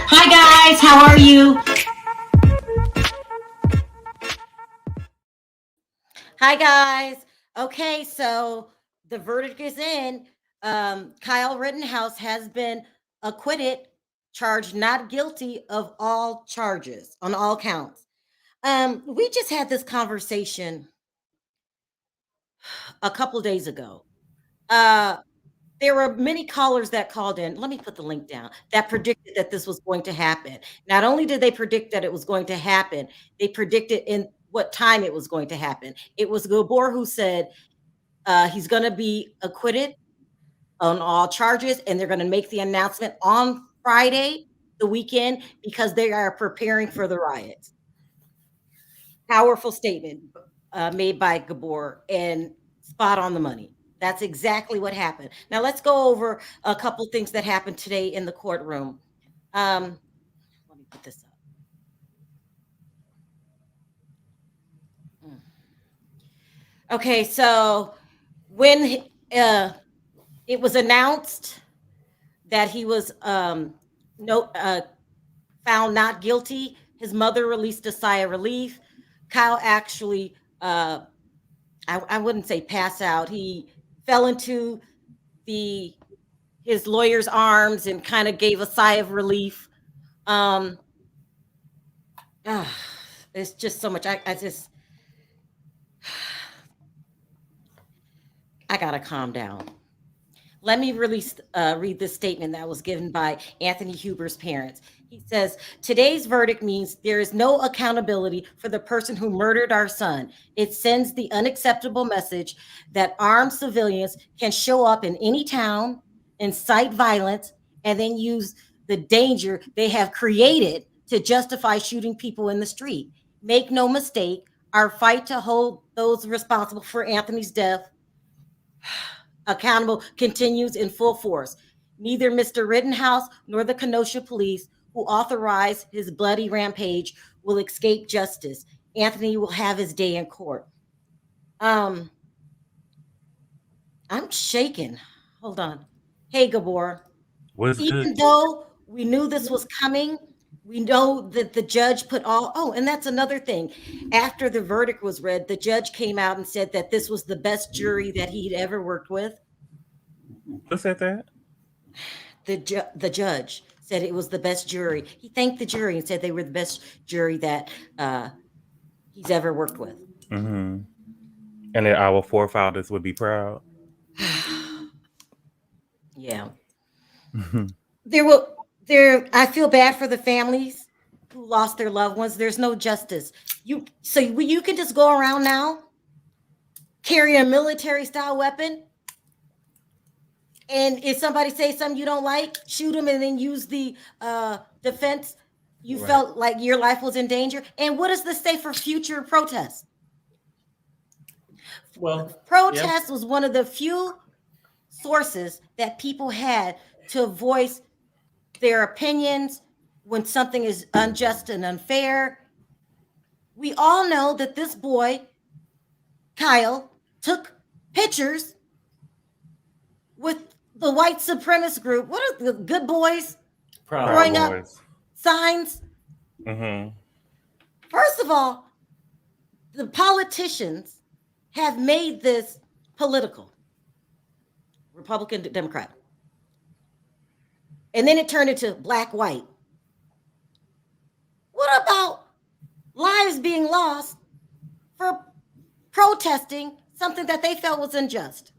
Hi guys, how are you? Hi guys. Okay, so the verdict is in. Kyle Rittenhouse has been acquitted, charged not guilty of all charges on all counts. We just had this conversation a couple days ago. There were many callers that called in. Let me put the link down that predicted that this was going to happen. Not only did they predict that it was going to happen, they predicted in what time it was going to happen. It was Gabor who said he's going to be acquitted on all charges, and they're going to make the announcement on Friday, the weekend, because they are preparing for the riots. Powerful statement made by Gabor, and spot on the money. That's exactly what happened. Now let's go over a couple things that happened today in the courtroom. Let me put this up. Okay, so when it was announced that he was found not guilty, his mother released a sigh of relief. Kyle actually, I wouldn't say pass out. He fell into his lawyer's arms and kind of gave a sigh of relief. It's just so much. I gotta calm down. Let me read this statement that was given by Anthony Huber's parents. He says, today's verdict means there is no accountability for the person who murdered our son. It sends the unacceptable message that armed civilians can show up in any town, incite violence, and then use the danger they have created to justify shooting people in the street. Make no mistake, our fight to hold those responsible for Anthony's death accountable continues in full force. Neither Mr. Rittenhouse nor the Kenosha police who authorized his bloody rampage will escape justice. Anthony will have his day in court. I'm shaking. Hold on. Hey, Gabor. What's Even good? though we knew this was coming, we know that the judge put and that's another thing. After the verdict was read, the judge came out and said that this was the best jury that he'd ever worked with. Who said that? The judge said it was the best jury. He thanked the jury and said they were the best jury that he's ever worked with. Mm-hmm. And that our forefathers would be proud. Yeah. I feel bad for the families who lost their loved ones. There's no justice. You can just go around now, carry a military style weapon, and if somebody says something you don't like, shoot them and then use the defense. You felt like your life was in danger. And what does this say for future protests? Well, protest was one of the few sources that people had to voice their opinions when something is unjust and unfair. We all know that this boy, Kyle, took pictures with the white supremacist group. What are the good boys? Growing up signs. Mm-hmm. First of all, the politicians have made this political. Republican, Democrat. And then it turned into black, white. What about lives being lost for protesting something that they felt was unjust?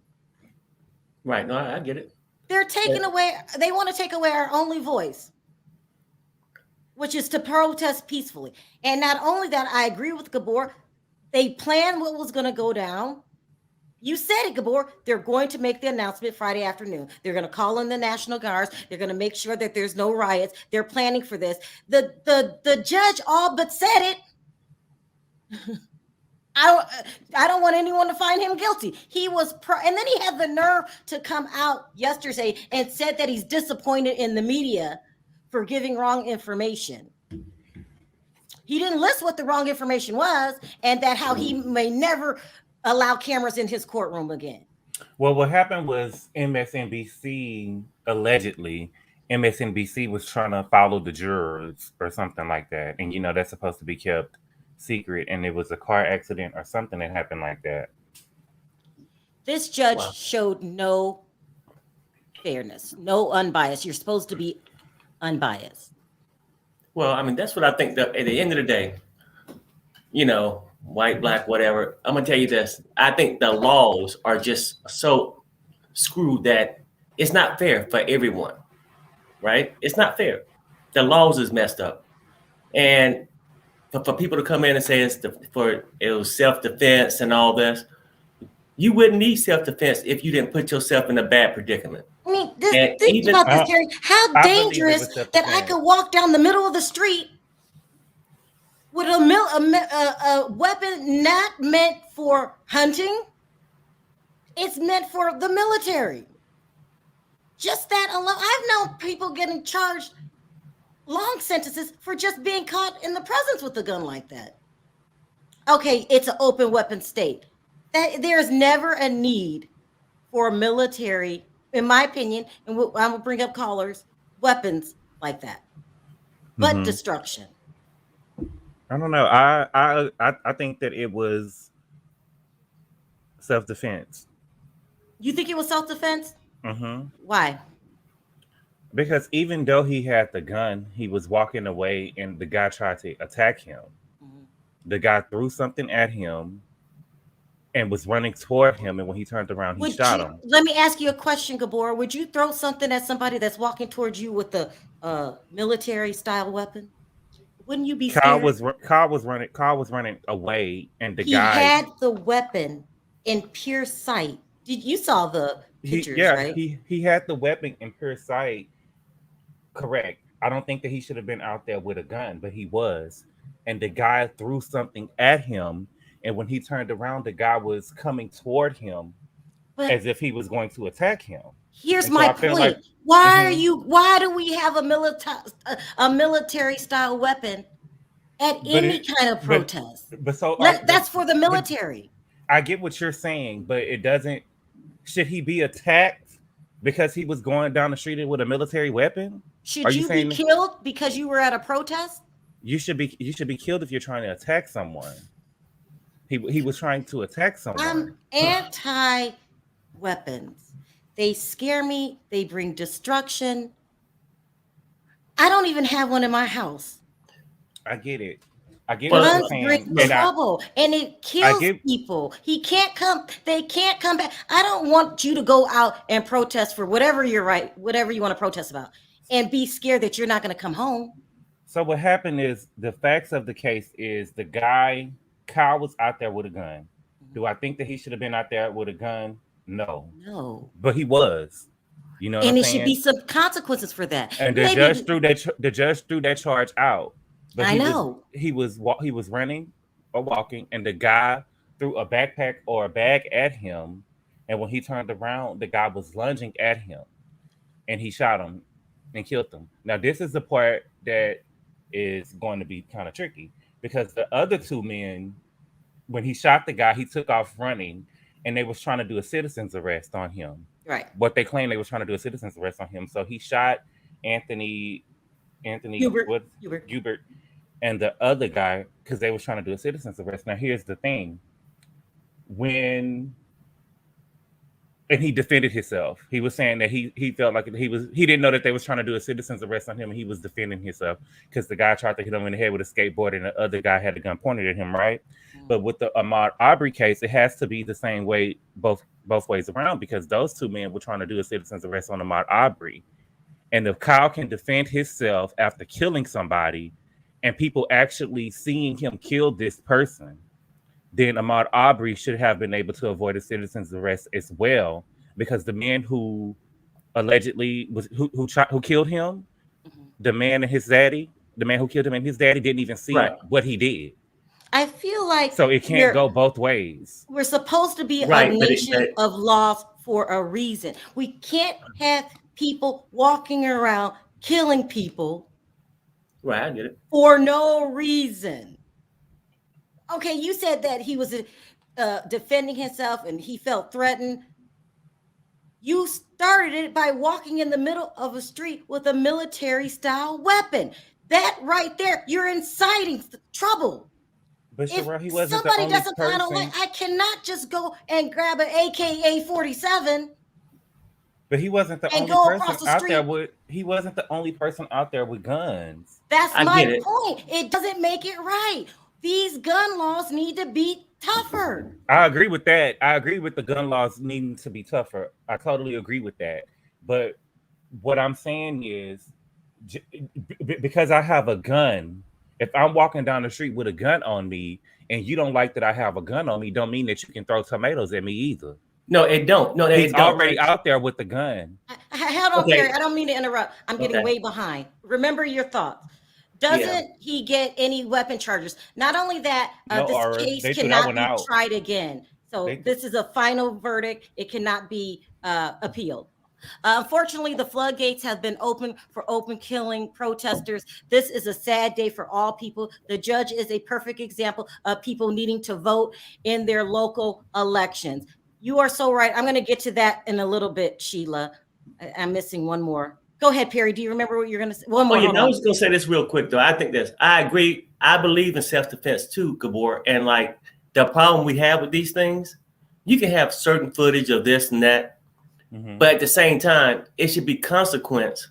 Right. No, I get it. They're taking away, they want to take away our only voice, which is to protest peacefully. And not only that, I agree with Gabor. They planned what was going to go down. You said it, Gabor. They're going to make the announcement Friday afternoon. They're going to call in the National Guards. They're going to make sure that there's no riots. They're planning for this. The judge all but said it. I don't want anyone to find him guilty. He was and then he had the nerve to come out yesterday and said that he's disappointed in the media for giving wrong information. He didn't list what the wrong information was, and that how he may never allow cameras in his courtroom again. Well, what happened was MSNBC, allegedly, MSNBC was trying to follow the jurors or something like that. And, that's supposed to be kept secret. And it was a car accident or something that happened like that. This judge showed no fairness, no unbiased. You're supposed to be unbiased. Well, I mean, that's what I think that at the end of the day, white, black, whatever, I'm going to tell you this. I think the laws are just so screwed that it's not fair for everyone, right? It's not fair. The laws is messed up. And for people to come in and say it was self-defense and all this, you wouldn't need self-defense if you didn't put yourself in a bad predicament. I mean, think about this, Terry. How dangerous that I could walk down the middle of the street with a weapon not meant for hunting. It's meant for the military. Just that alone. I've known people getting charged long sentences for just being caught in the presence with a gun like that. Okay, it's an open weapon state. There's never a need for military, in my opinion, and I'm going to bring up callers, weapons like that. But destruction. I don't know. I think that it was self-defense. You think it was self-defense? Why? Because even though he had the gun, he was walking away and the guy tried to attack him. The guy threw something at him and was running toward him, and when he turned around, he shot him. Let me ask you a question, Gabor. Would you throw something at somebody that's walking towards you with a military-style weapon? Wouldn't you be scared? Carl was running away, and he had the weapon in pure sight. You saw the pictures, right? He had the weapon in pure sight. Correct. I don't think that he should have been out there with a gun, but he was. And the guy threw something at him, and when he turned around, the guy was coming toward him as if he was going to attack him. Here's my point. Why do we have a military style weapon at any kind of protest? That's for the military. I get what you're saying, but it doesn't. Should he be attacked because he was going down the street with a military weapon? Should you be killed because you were at a protest? You should be killed if you're trying to attack someone. He was trying to attack someone. I'm anti-weapons. They scare me. They bring destruction. I don't even have one in my house. I get it. Guns bring trouble, and it kills people. They can't come back. I don't want you to go out and protest for whatever you want to protest about, and be scared that you're not going to come home. So what happened is, the facts of the case is, the guy, Kyle, was out there with a gun. Do I think that he should have been out there with a gun? No. But he was. You know, and it should be some consequences for that. And the judge threw that charge out. But I know he was running or walking, and the guy threw a backpack or a bag at him. And when he turned around, the guy was lunging at him, and he shot him and killed him. Now, this is the part that is going to be kind of tricky, because the other two men, when he shot the guy, he took off running, and they was trying to do a citizen's arrest on him. Right. What they claimed, they was trying to do a citizen's arrest on him. So he shot Anthony Hubert and the other guy, because they was trying to do a citizen's arrest. Now, here's the thing. And he defended himself. He was saying that he felt like he didn't know that they was trying to do a citizen's arrest on him, and he was defending himself because the guy tried to hit him in the head with a skateboard, and the other guy had a gun pointed at him, right? But with the Ahmaud Arbery case, it has to be the same way, both ways around, because those two men were trying to do a citizen's arrest on Ahmaud Arbery. And if Kyle can defend himself after killing somebody, and people actually seeing him kill this person, then Ahmaud Arbery should have been able to avoid a citizen's arrest as well, because the man who allegedly who killed him, the man who killed him and his daddy didn't even see what he did. I feel like So it can't go both ways. we're supposed to be Right, a but nation of laws for a reason. We can't have people walking around killing people right, I get it. for no reason. Okay, you said that he was defending himself and he felt threatened. You started it by walking in the middle of a street with a military style weapon. That right there, you're inciting trouble. But If Sharrell, he wasn't the somebody only doesn't I don't like, person. I cannot just go and grab an AK-47 But he wasn't the and only go person across the out there street. with. He wasn't the only person out there with guns. That's I my get it. point. It doesn't make it right. These gun laws need to be tougher. I agree with that. I agree with the gun laws needing to be tougher. I totally agree with that. But what I'm saying is, because I have a gun, if I'm walking down the street with a gun on me and you don't like that I have a gun on me, don't mean that you can throw tomatoes at me either. No, it don't. No, He's it don't. already out there with the gun. Hold on, Okay. Perry. I don't mean to interrupt. I'm getting way behind. Remember your thoughts. Doesn't he get any weapon charges? Not only that, No, this Aura, case they threw that cannot one be out. tried again. So this is a final verdict. It cannot be appealed. Unfortunately, the floodgates have been open for open killing protesters. This is a sad day for all people. The judge is a perfect example of people needing to vote in their local elections. You are so right. I'm going to get to that in a little bit, Sheila. I'm missing one more. Go ahead, Perry. Do you remember what you're going to say? One more. I was going to say this real quick, though. I think this. I agree. I believe in self-defense too, Gabor. And like the problem we have with these things, you can have certain footage of this and that, but at the same time, it should be consequence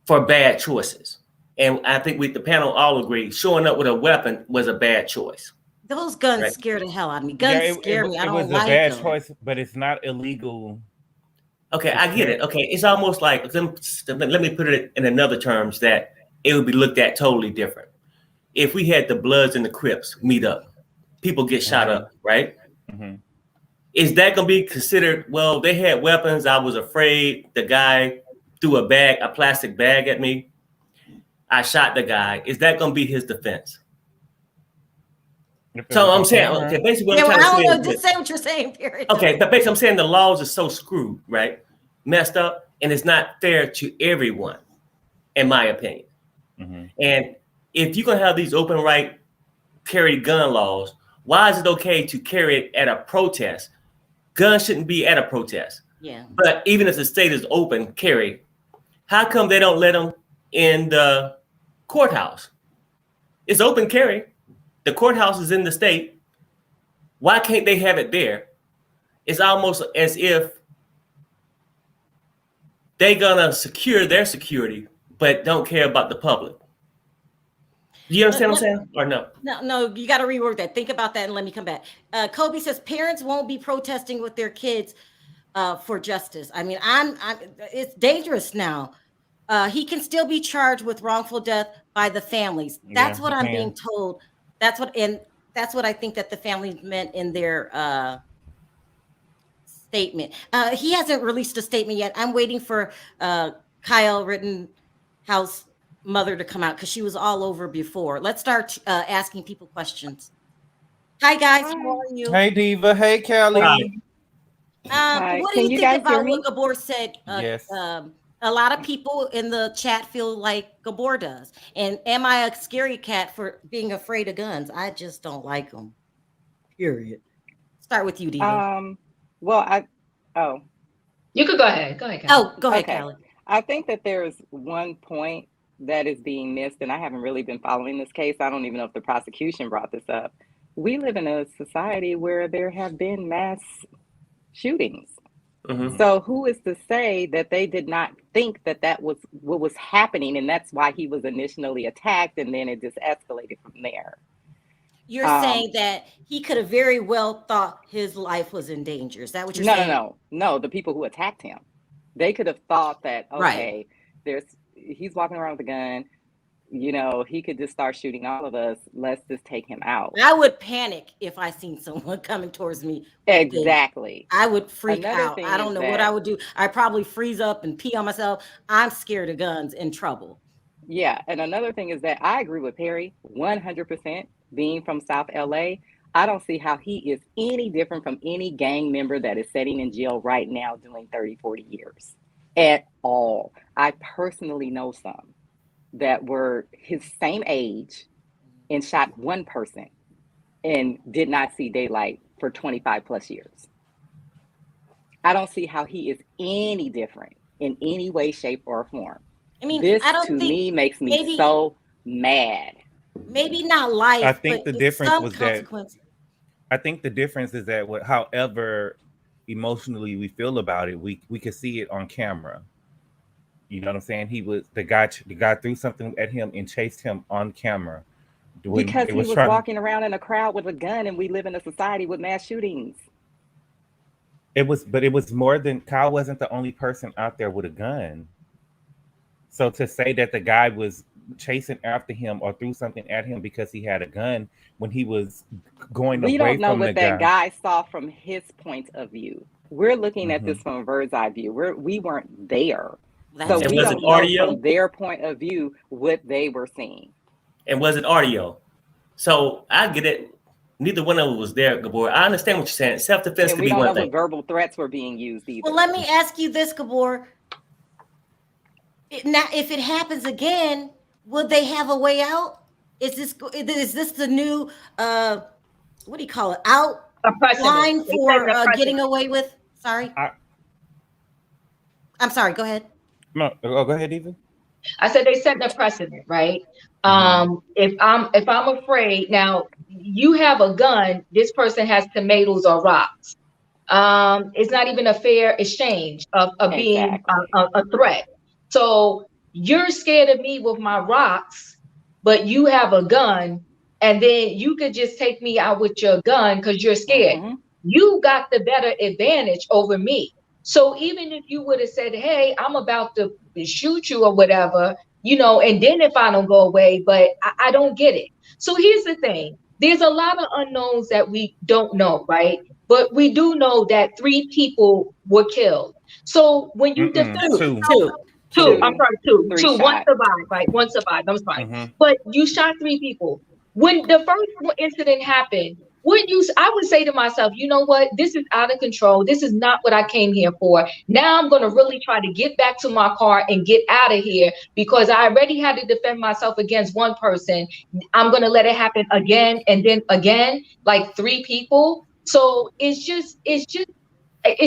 for bad choices. And I think the panel all agree showing up with a weapon was a bad choice. Those guns scare the hell out of me. Guns scare me. I don't like them. It was a bad choice, but it's not illegal. Okay, I get it. Okay, it's almost like, let me put it in another terms that it would be looked at totally different. If we had the Bloods and the Crips meet up, people get shot up, right? Is that going to be considered, well, they had weapons, I was afraid, the guy threw a plastic bag at me, I shot the guy. Is that going to be his defense? So I'm saying, okay, basically what I'm trying to say. Just say what you're saying, period. Okay, but basically I'm saying the laws are so screwed, right? Messed up, and it's not fair to everyone, in my opinion. And if you're going to have these open right carry gun laws, why is it okay to carry it at a protest? Guns shouldn't be at a protest. Yeah. But even if the state is open carry, how come they don't let them in the courthouse? It's open carry. The courthouse is in the state. Why can't they have it there? It's almost as if they're gonna secure their security, but don't care about the public. Do you understand what I'm saying? Or no? No, you got to rework that. Think about that and let me come back. Kobe says parents won't be protesting with their kids for justice. I mean, it's dangerous now. He can still be charged with wrongful death by the families. That's what I'm being told. That's what I think that the families meant in their statement. He hasn't released a statement yet. I'm waiting for Kyle Rittenhouse mother to come out because she was all over before. Let's start asking people questions. Hi guys, how are you? Hey Diva, hey Kelly. What do you think about what Gabor said? Yes. A lot of people in the chat feel like Gabor does. And am I a scary cat for being afraid of guns? I just don't like them. Period. Start with you, Diva. You could go ahead. Go ahead, Kelly. Oh, go ahead, Kelly. I think that there's one point that is being missed, and I haven't really been following this case. I don't even know if the prosecution brought this up. We live in a society where there have been mass shootings. So who is to say that they did not think that that was what was happening, and that's why he was initially attacked, and then it just escalated from there? You're saying that he could have very well thought his life was in danger. Is that what you're saying? No. The people who attacked him, they could have thought that, okay, he's walking around with a gun. You know, he could just start shooting all of us. Let's just take him out. I would panic if I seen someone coming towards me. Exactly. I would freak out. I don't know what I would do. I'd probably freeze up and pee on myself. I'm scared of guns, in trouble. Yeah. And another thing is that I agree with Perry 100%. being from South LA, I don't see how he is any different from any gang member that is sitting in jail right now doing 30, 40 years at all. I personally know some that were his same age and shot one person and did not see daylight for 25 plus years. I don't see how he is any different in any way, shape, or form. I mean, This I don't to think me makes me maybe so mad. maybe not I life, think but the it's difference some was that consequence. I think the difference is that however emotionally we feel about it, we could see it on camera. You know what I'm saying? He was the guy threw something at him and chased him on camera when Because they he was was trying. walking around in a crowd with a gun, and we live in a society with mass shootings. But it was more than Kyle wasn't the only person out there with a gun. So to say that the guy was chasing after him or threw something at him because he had a gun when he was going We away don't know from the what that guy. guy saw from his point of view. We're looking at Mhm. this from a bird's eye view. We weren't there. That's So And we was true. it don't know audio? from their point of view what they were seeing. And was it audio? So I get it. Neither one of them was there, Gabor. I understand what you're saying. Self-defense And could we be don't one know what thing. verbal threats were being used either. Well, let me ask you this, Gabor. Now, if it happens again, would they have a way out? Is this the new what do you call it? A precedent. Outline They set for a getting precedent. away with? Sorry, I, I'm sorry. Go ahead. no, go ahead, Eva. I said they set the precedent, right? Mhm. If I'm afraid now, you have a gun. This person has tomatoes or rocks. It's not even a fair exchange of being Exactly. a threat. So you're scared of me with my rocks, but you have a gun, and then you could just take me out with your gun because you're scared. Mm-hmm. You got the better advantage over me. So even if you would have said, "Hey, I'm about to shoot you" or whatever, and then if I don't go away, but I don't get it. So here's the thing: there's a lot of unknowns that we don't know, right? But we do know that 3 people were killed. So when you defend Mm-mm. Two, Two, two. two, I'm Two, sorry, two, 3 two, one shot. survived, right? One survived, I'm sorry. Mhm. But you shot 3 people. When the first incident happened, I would say to myself, you know what? This is out of control. This is not what I came here for. Now I'm going to really try to get back to my car and get out of here because I already had to defend myself against one person. I'm going to let it happen again and then again, like 3 people. So it's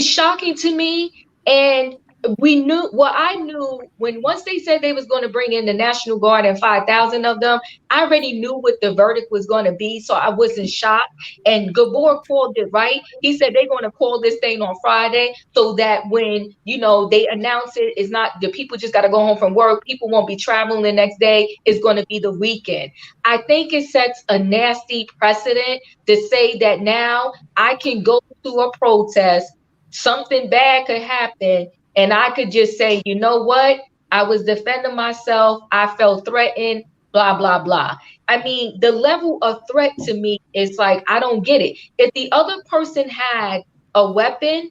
shocking to me. And I knew when once they said they was going to bring in the National Guard and 5,000 of them, I already knew what the verdict was going to be. So I wasn't shocked. And Gabor called it right. He said they're going to call this thing on Friday so that when, they announce it, it's not the people just got to go home from work. People won't be traveling the next day. It's going to be the weekend. I think it sets a nasty precedent to say that now I can go to a protest, something bad could happen, and I could just say, you know what? I was defending myself. I felt threatened, blah, blah, blah. I mean, the level of threat to me is like, I don't get it. If the other person had a weapon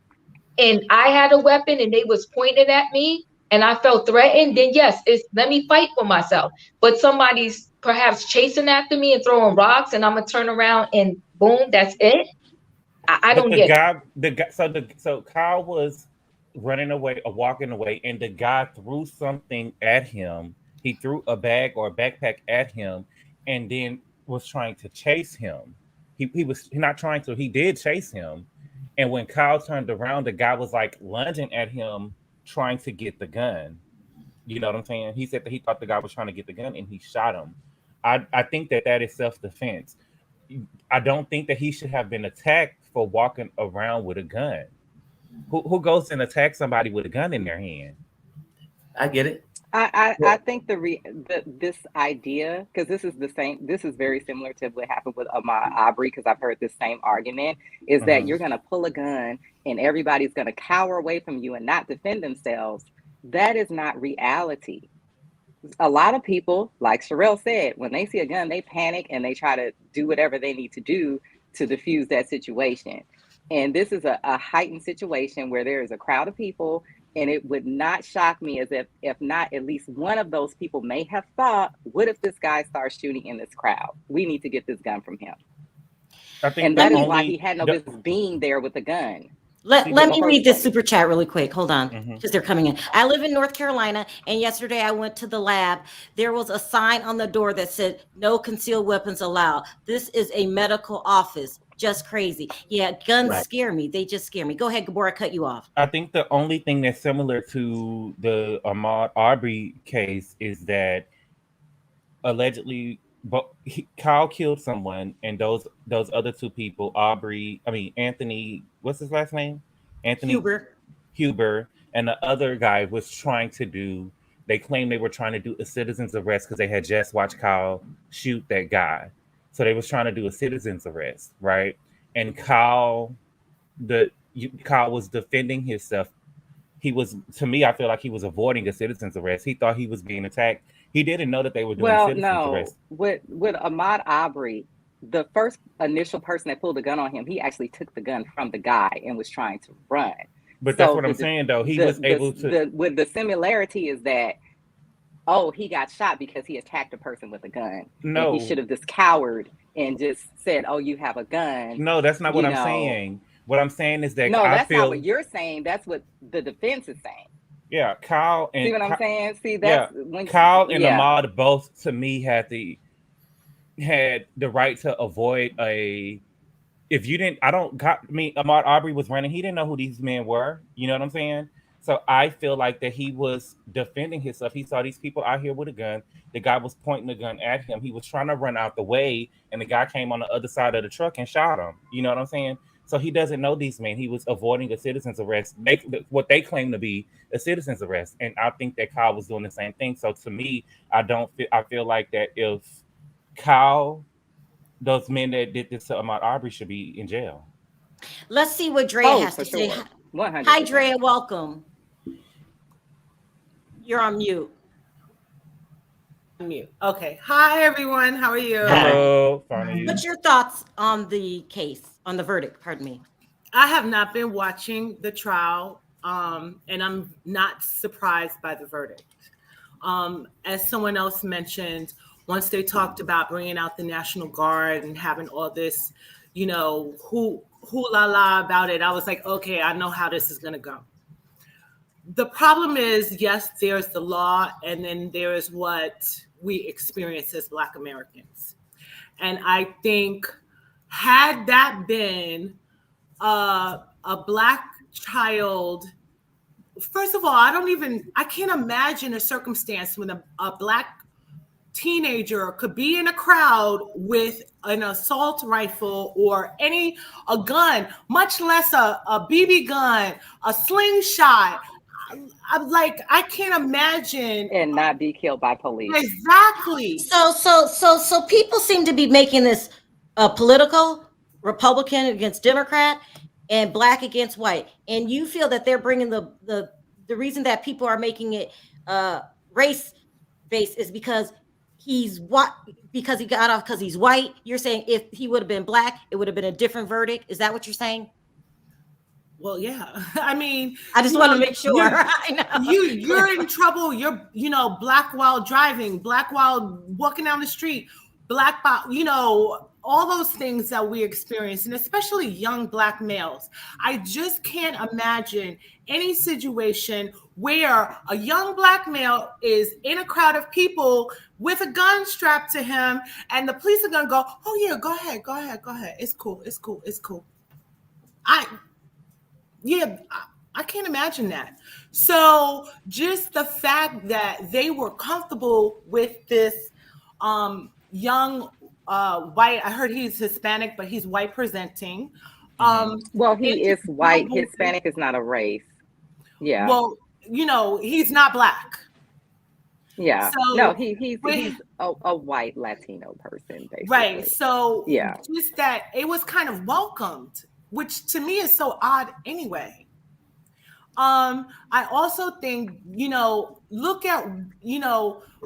and I had a weapon and they was pointed at me and I felt threatened, then yes, let me fight for myself. But somebody's perhaps chasing after me and throwing rocks and I'm gonna turn around and boom, that's it. I But don't get it. so Kyle was running away or walking away, and the guy threw something at him. He threw a bag or a backpack at him, and then was trying to chase him. He was not trying to. He did chase him, and when Kyle turned around, the guy was like lunging at him, trying to get the gun. You know what I'm saying? He said that he thought the guy was trying to get the gun, and he shot him. I think that is self defense. I don't think that he should have been attacked for walking around with a gun. Who goes and attacks somebody with a gun in their hand? I get it. I think this idea, because this is very similar to what happened with Ahmaud Arbery, because I've heard this same argument, is that Mhm. you're going to pull a gun and everybody's going to cower away from you and not defend themselves. That is not reality. A lot of people, like Sharrell said, when they see a gun, they panic and they try to do whatever they need to do to diffuse that situation. And this is a heightened situation where there is a crowd of people And it would not shock me as if not at least one of those people may have thought, what if this guy starts shooting in this crowd? We need to get this gun from him. I think And the that is only why he had no business being there with the gun. Let See, me the- read this super chat really quick. Hold on, Mhm. because they're coming in. I live in North Carolina, and yesterday I went to the lab. There was a sign on the door that said, "No concealed weapons allowed." This is a medical office. Just crazy. Yeah, guns Right. scare me. They just scare me. Go ahead, Gabor, I cut you off. I think the only thing that's similar to the Ahmaud Arbery case is that allegedly, but Kyle killed someone, and those other two people, Anthony, what's his last name? Anthony Huber. Huber, and the other guy was trying to do. They claimed they were trying to do a citizen's arrest because they had just watched Kyle shoot that guy, so they was trying to do a citizen's arrest, right? And Kyle was defending himself. He was, to me, I feel like he was avoiding a citizen's arrest. He thought he was being attacked. He didn't know that they were doing Well, citizen's no, arrest. with Ahmaud Arbery, the first initial person that pulled the gun on him, he actually took the gun from the guy and was trying to run. But that's So what I'm saying, though. He the was able to. with the similarity is that, oh, he got shot because he attacked a person with a gun. And No, he should have just cowered and just said, "Oh, you have a gun." no, that's not what You I'm know. saying. What I'm saying is that No, I that's not feel, what you're saying. That's what the defense is saying. yeah, Kyle See what I'm and saying? See, yeah, that's when Kyle and yeah. Ahmaud both, to me, had the right to avoid a. If you didn't, I don't got I mean Ahmaud Arbery was running. He didn't know who these men were. You know what I'm saying? So I feel like that he was defending himself. He saw these people out here with a gun. The guy was pointing the gun at him. He was trying to run out the way, and the guy came on the other side of the truck and shot him. You know what I'm saying? So he doesn't know these men. He was avoiding a citizen's arrest. What they claim to be a citizen's arrest, and I think that Kyle was doing the same thing. So to me, I feel like that if Kyle, those men that did this to Ahmaud Arbery should be in jail. Let's see what Drea Oh, has for to say. sure. 100%. Hi, Drea. Welcome. You're on mute. Mute. Okay. Hi, everyone. How are you? Hello, fine. What's your thoughts on the case, on the verdict? Pardon me. I have not been watching the trial, and I'm not surprised by the verdict. As someone else mentioned, once they talked about bringing out the National Guard and having all this, hoo la la about it, I was like, okay, I know how this is going to go. The problem is, yes, there's the law, and then there is what we experience as Black Americans. And I think had that been a Black child, first of all, I can't imagine a circumstance when a Black teenager could be in a crowd with an assault rifle or a gun, much less a BB gun, a slingshot. I'm like, I can't imagine. And not be killed by police. Exactly. So people seem to be making this political, Republican against Democrat, and Black against white. And you feel that they're bringing the reason that people are making it race based is because he's what? Because he got off because he's white. You're saying if he would have been Black, it would have been a different verdict. Is that what you're saying? Well, yeah. I mean, I just want to make sure. I know. You're in trouble. You're, Black while driving, Black while walking down the street, Black, all those things that we experience, and especially young Black males. I just can't imagine any situation where a young Black male is in a crowd of people with a gun strapped to him, and the police are gonna go, "Oh yeah, go ahead. It's cool. I can't imagine that. So just the fact that they were comfortable with this young white, I heard he's Hispanic, but he's white presenting. Well, he is white. Hispanic is not a race. Yeah. Well, he's not Black. Yeah. So, no, he's a white Latino person, basically. Right. So yeah, just that it was kind of welcomed, which to me is so odd anyway. I also think, look at,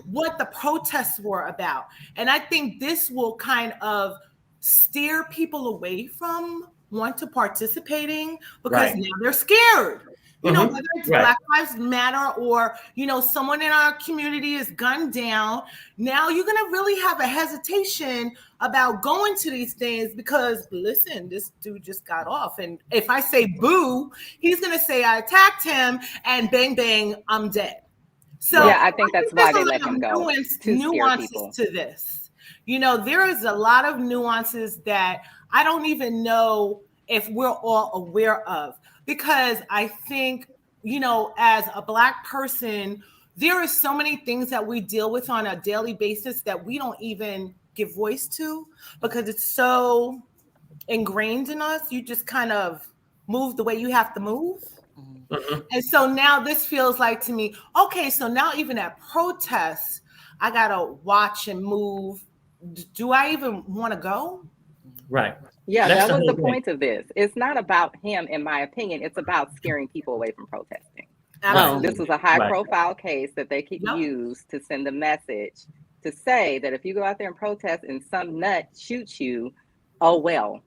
what the protests were about. And I think this will kind of steer people away from want to participating because now they're scared. whether it's Right. Black Lives Matter or, someone in our community is gunned down, now you're going to really have a hesitation about going to these things because, listen, this dude just got off. And if I say boo, he's going to say I attacked him and bang, bang, I'm dead. So yeah, I think that's why they let him go. Nuances to this. There is a lot of nuances that I don't even know if we're all aware of, because I think, as a Black person, there are so many things that we deal with on a daily basis that we don't even give voice to because it's so ingrained in us. You just kind of move the way you have to move. And so now this feels like to me, okay, so now even at protests, I got to watch and move. Do I even want to go? Right. Yeah, That's that was the the whole point of this. It's not about him, in my opinion. It's about scaring people away from protesting. Absolutely. This was a high-profile case that they could use to send a message to say that if you go out there and protest and some nut shoots you, oh well.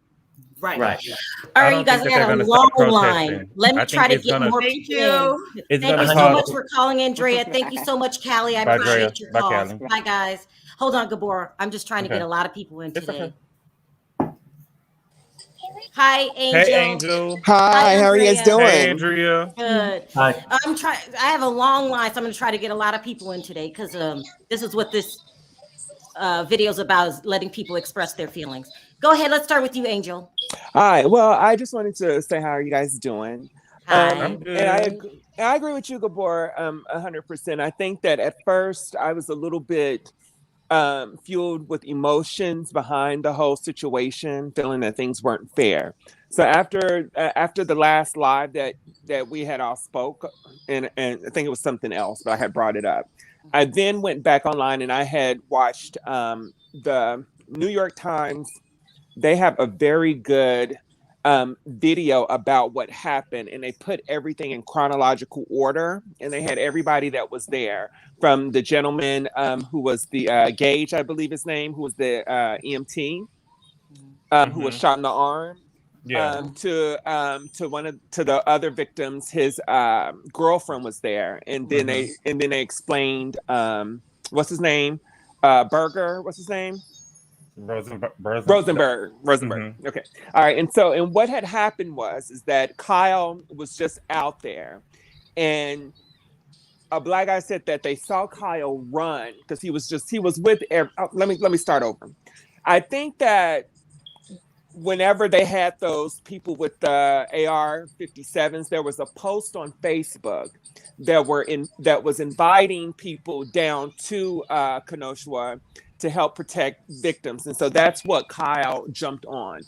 Right. All right, you guys, I got a long line. Let me try to get more Thank people you. in. Thank you so much for calling, Andrea. Thank you so much, Callie. I Bye, appreciate your Bye, calls. Callie. Bye, guys. Hold on, Gabor. I'm just trying to Okay. get a lot of people in It's today. okay. Hi, Angel. Hey, Angel. Hi, how are you guys Andrea. doing? Hey, Andrea. Good. Hi. I have a long line, so I'm going to try to get a lot of people in today because this is what this video is about, is letting people express their feelings. Go ahead. Let's start with you, Angel. Hi. Well, I just wanted to say, how are you guys doing? Hi. I'm good. And I agree with you, Gabor, 100%. I think that at first I was a little bit fueled with emotions behind the whole situation, feeling that things weren't fair. So after the last live that we had all spoke, and I think it was something else, but I had brought it up. I then went back online and I had watched the New York Times. They have a very good video about what happened, and they put everything in chronological order, and they had everybody that was there, from the gentleman who was the Gage, I believe his name, who was the EMT, who was shot in the arm, to the other victims. His girlfriend was there, and then they explained what's his name, Berger, what's his name? Rosenberg. Okay. All right. And what had happened is that Kyle was just out there, and a Black guy said that they saw Kyle run because he was with. Let me start over. I think that whenever they had those people with the AR-57s, there was a post on Facebook that was inviting people down to Kenosha to help protect victims. And so that's what Kyle jumped on.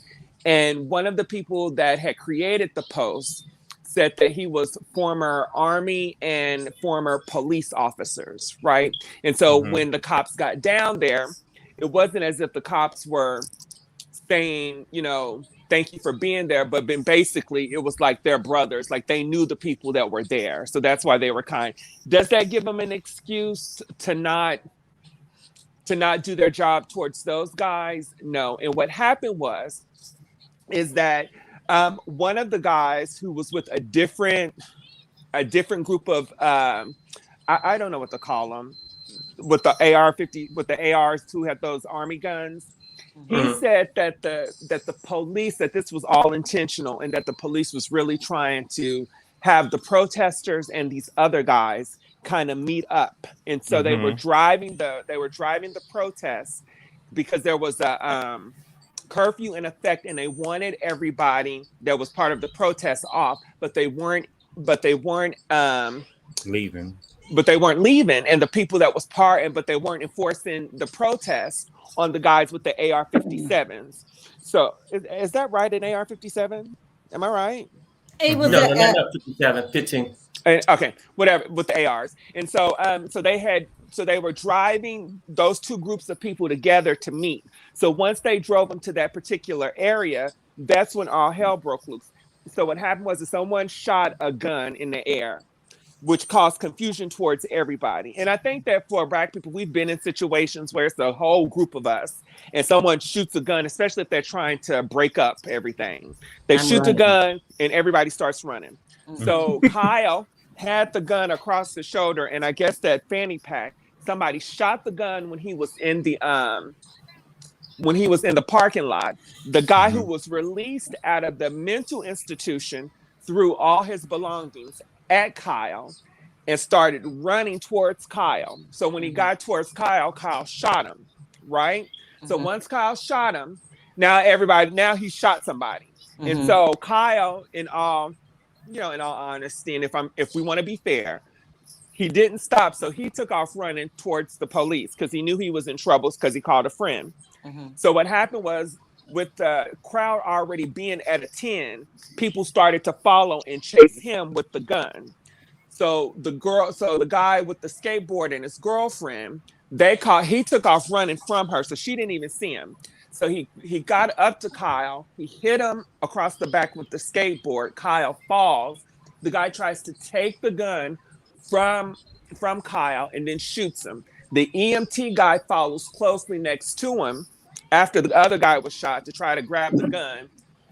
And one of the people that had created the post said that he was former Army and former police officers, right? And so when the cops got down there, it wasn't as if the cops were saying, thank you for being there, but basically it was like their brothers, like they knew the people that were there. So that's why they were kind. Does that give them an excuse to not do their job towards those guys? No. And what happened is that one of the guys who was with a different group of I don't know what to call them, with the AR-50, with the ARs who had those army guns. He said that the police, that this was all intentional, and that the police was really trying to have the protesters and these other guys kind of meet up. And so they were driving the protests because there was a curfew in effect, and they wanted everybody that was part of the protest off, but they weren't leaving. But they weren't leaving, and the people that was but they weren't enforcing the protests on the guys with the AR-57s. So is that right? An AR-57? Am I right? It was no, 57, 15. Okay, whatever, with the ARs. And so they were driving those two groups of people together to meet. So once they drove them to that particular area, that's when all hell broke loose. So what happened was that someone shot a gun in the air. which caused confusion towards everybody. And I think that for Black people, we've been in situations where it's a whole group of us and someone shoots a gun, especially if they're trying to break up everything. They shoot the gun and everybody starts running. So Kyle had the gun across the shoulder, and I guess that fanny pack, somebody shot the gun when he was in the parking lot. The guy who was released out of the mental institution threw all his belongings at Kyle and started running towards Kyle. So when he got towards Kyle, Kyle shot him, right? So once Kyle shot him, now he shot somebody. And so Kyle, in all honesty, and if we want to be fair, he didn't stop. So he took off running towards the police because he knew he was in trouble because he called a friend. So what happened was, with the crowd already being at a 10, people started to follow and chase him with the gun. So the guy with the skateboard and his girlfriend, he took off running from her, so she didn't even see him. So he got up to Kyle, he hit him across the back with the skateboard. Kyle falls. The guy tries to take the gun from Kyle and then shoots him. The EMT guy follows closely next to him after the other guy was shot to try to grab the gun.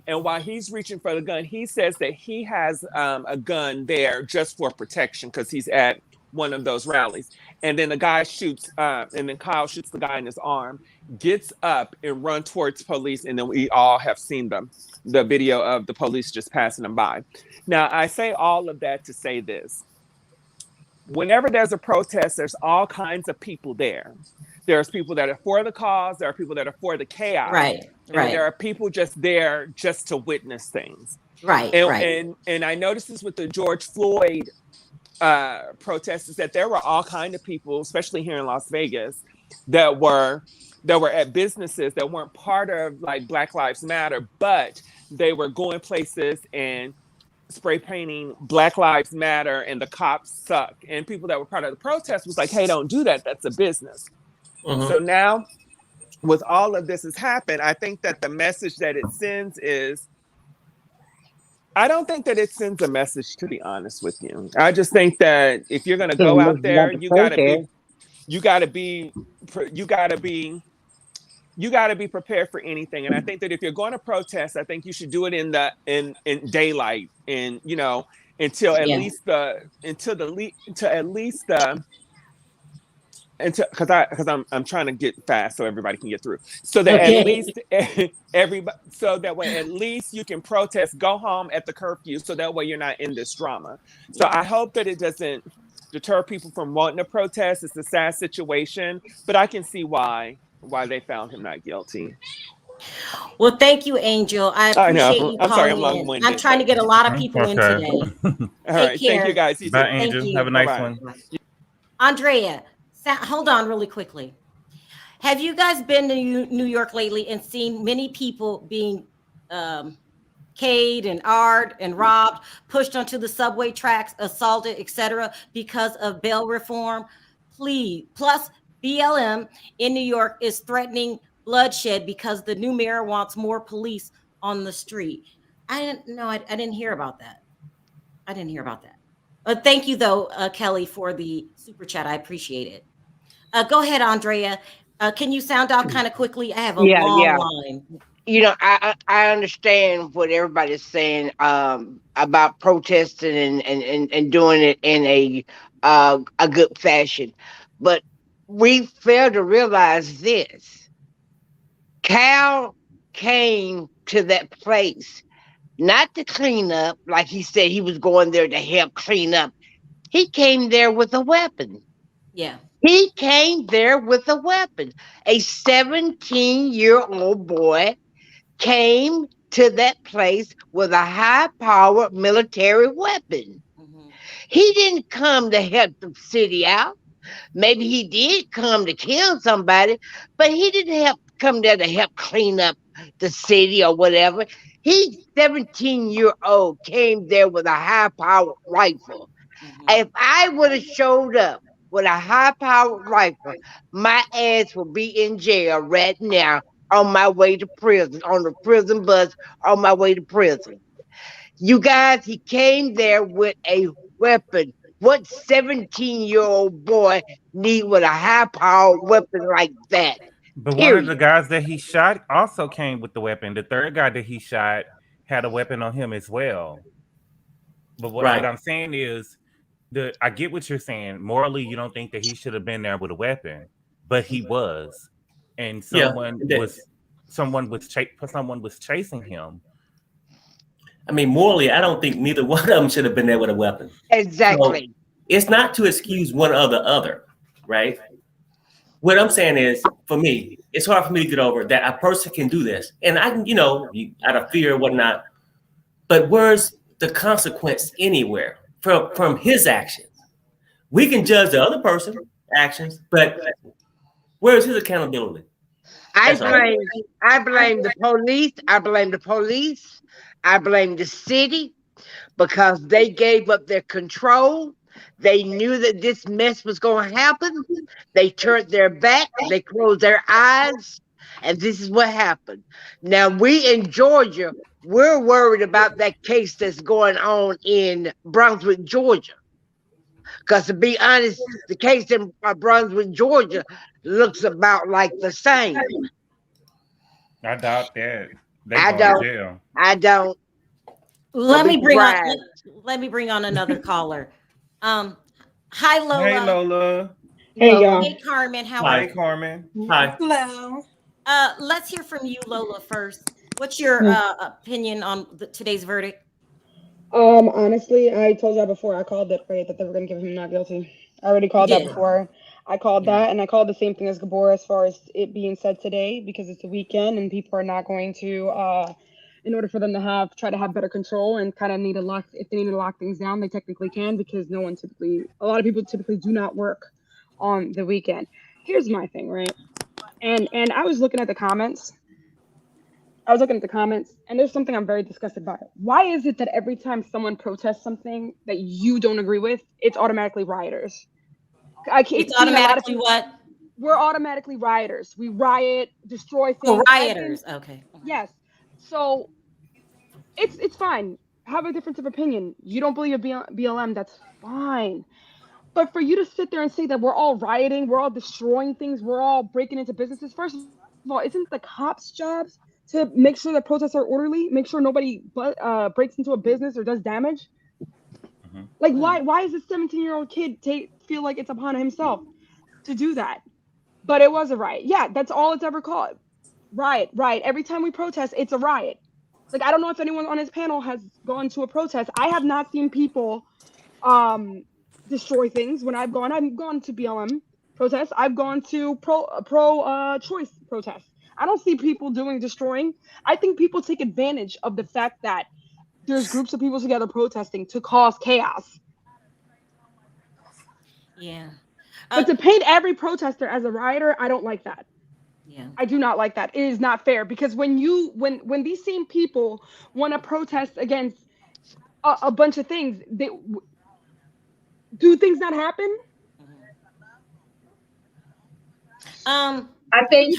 And while he's reaching for the gun, he says that he has a gun there just for protection because he's at one of those rallies. And then the guy shoots, and then Kyle shoots the guy in his arm, gets up and run towards police. And then we all have seen the video of the police just passing them by. Now, I say all of that to say this. Whenever there's a protest, there's all kinds of people there. There's people that are for the cause. There are people that are for the chaos. Right. And there are people just there just to witness things. Right. And I noticed this with the George Floyd protests, is that there were all kinds of people, especially here in Las Vegas, that were at businesses that weren't part of like Black Lives Matter, but they were going places and spray painting Black Lives Matter and the cops suck. And people that were part of the protest was like, hey, don't do that. That's a business. So now with all of this has happened, I think that the message that it sends is, I don't think that it sends a message, to be honest with you. I just think that if you're going to go out there, you gotta be prepared for anything. And I think that if you're going to protest, I think you should do it in daylight, and until at least because I'm trying to get fast so everybody can get through. So that at least everybody, so that way at least you can protest, go home at the curfew, so that way you're not in this drama. So I hope that it doesn't deter people from wanting to protest. It's a sad situation, but I can see why they found him not guilty. Well, thank you, Angel. I appreciate you. I'm sorry, I'm long-winded. I'm trying to get a lot of people in today. All right, thank you guys. Bye, Angel. Have a nice one. Andrea, hold on really quickly. Have you guys been to New York lately and seen many people being K'd and R'd and robbed, pushed onto the subway tracks, assaulted, etc., because of bail reform? Please. Plus, BLM in New York is threatening bloodshed because the new mayor wants more police on the street. I didn't hear about that. Thank you, though, Kelly, for the super chat. I appreciate it. Go ahead, Andrea. Can you sound out kind of quickly? I have a long line. I understand what everybody's saying about protesting and doing it in a good fashion, but we fail to realize this. Cal came to that place not to clean up, like he said he was going there to help clean up. He came there with a weapon. Yeah. He came there with a weapon. A 17-year-old boy came to that place with a high-powered military weapon. He didn't come to help the city out. Maybe he did come to kill somebody, but he didn't come there to help clean up the city or whatever. He, 17-year-old, came there with a high-powered rifle. If I would have showed up with a high-powered rifle, my ass would be in jail right now on my way to prison, on the prison bus on my way to prison. You guys, he came there with a weapon, What 17-year-old boy need with a high-powered weapon like that? But one of Period. the guys that he shot also came with the weapon. The third guy that he shot had a weapon on him as well. But what Right. I'm saying is, I get what you're saying. Morally, you don't think that he should have been there with a weapon, but he was, and Yeah. someone was chasing him. I mean, morally, I don't think neither one of them should have been there with a weapon. Exactly. So it's not to excuse one or the other, right? What I'm saying is, for me, it's hard for me to get over that a person can do this, and I can, out of fear or whatnot. But where's the consequence anywhere from his actions? We can judge the other person's actions, but where's his accountability? I That's all. blame the police. I blame the police. I blame the city because they gave up their control. They knew that this mess was going to happen. They turned their back. They closed their eyes. And this is what happened. Now, we in Georgia, we're worried about that case that's going on in Brunswick, Georgia. Because to be honest, the case in Brunswick, Georgia looks about like the same. I doubt that. They I going don't. to jail. I don't. Let me be bring on. surprised. Let me bring on another caller. Hi, Lola. Hey, Lola. Hey, y'all. Hey, Carmen. How Hi. are Hey, you? Carmen. Hi. Hello. Let's hear from you, Lola, first. What's your opinion on today's verdict? Honestly, I told y'all before, I called it right that they were gonna give him not guilty. I already called You that did. before. I called Yeah. that, and I called the same thing as Gabor as far as it being said today, because it's a weekend and people are not going to, in order for them to try to have better control and kind of need to lock, if they need to lock things down, they technically can, because a lot of people typically do not work on the weekend. Here's my thing, right? And I was looking at the comments. And there's something I'm very disgusted by. Why is it that every time someone protests something that you don't agree with, it's automatically rioters? It's automatically what? We're automatically rioters. We riot, destroy things. Oh, rioters. Okay. Yes. So it's fine. Have a difference of opinion. You don't believe in BLM, that's fine. But for you to sit there and say that we're all rioting, we're all destroying things, we're all breaking into businesses, first of all, isn't the cops' jobs to make sure that protests are orderly, make sure nobody breaks into a business or does damage? Mhm. Like, why is this 17-year-old kid feel like it's upon himself to do that? But it was a riot. Yeah, that's all it's ever called. Riot. Every time we protest, it's a riot. Like, I don't know if anyone on his panel has gone to a protest. I have not seen people destroy things when I've gone to BLM protests. I've gone to pro choice protests. I don't see people destroying. I think people take advantage of the fact that there's groups of people together protesting to cause chaos. Yeah. But to paint every protester as a rioter, I don't like that. Yeah. I do not like that. It is not fair, because when these same people want to protest against a bunch of things, do things not happen? I think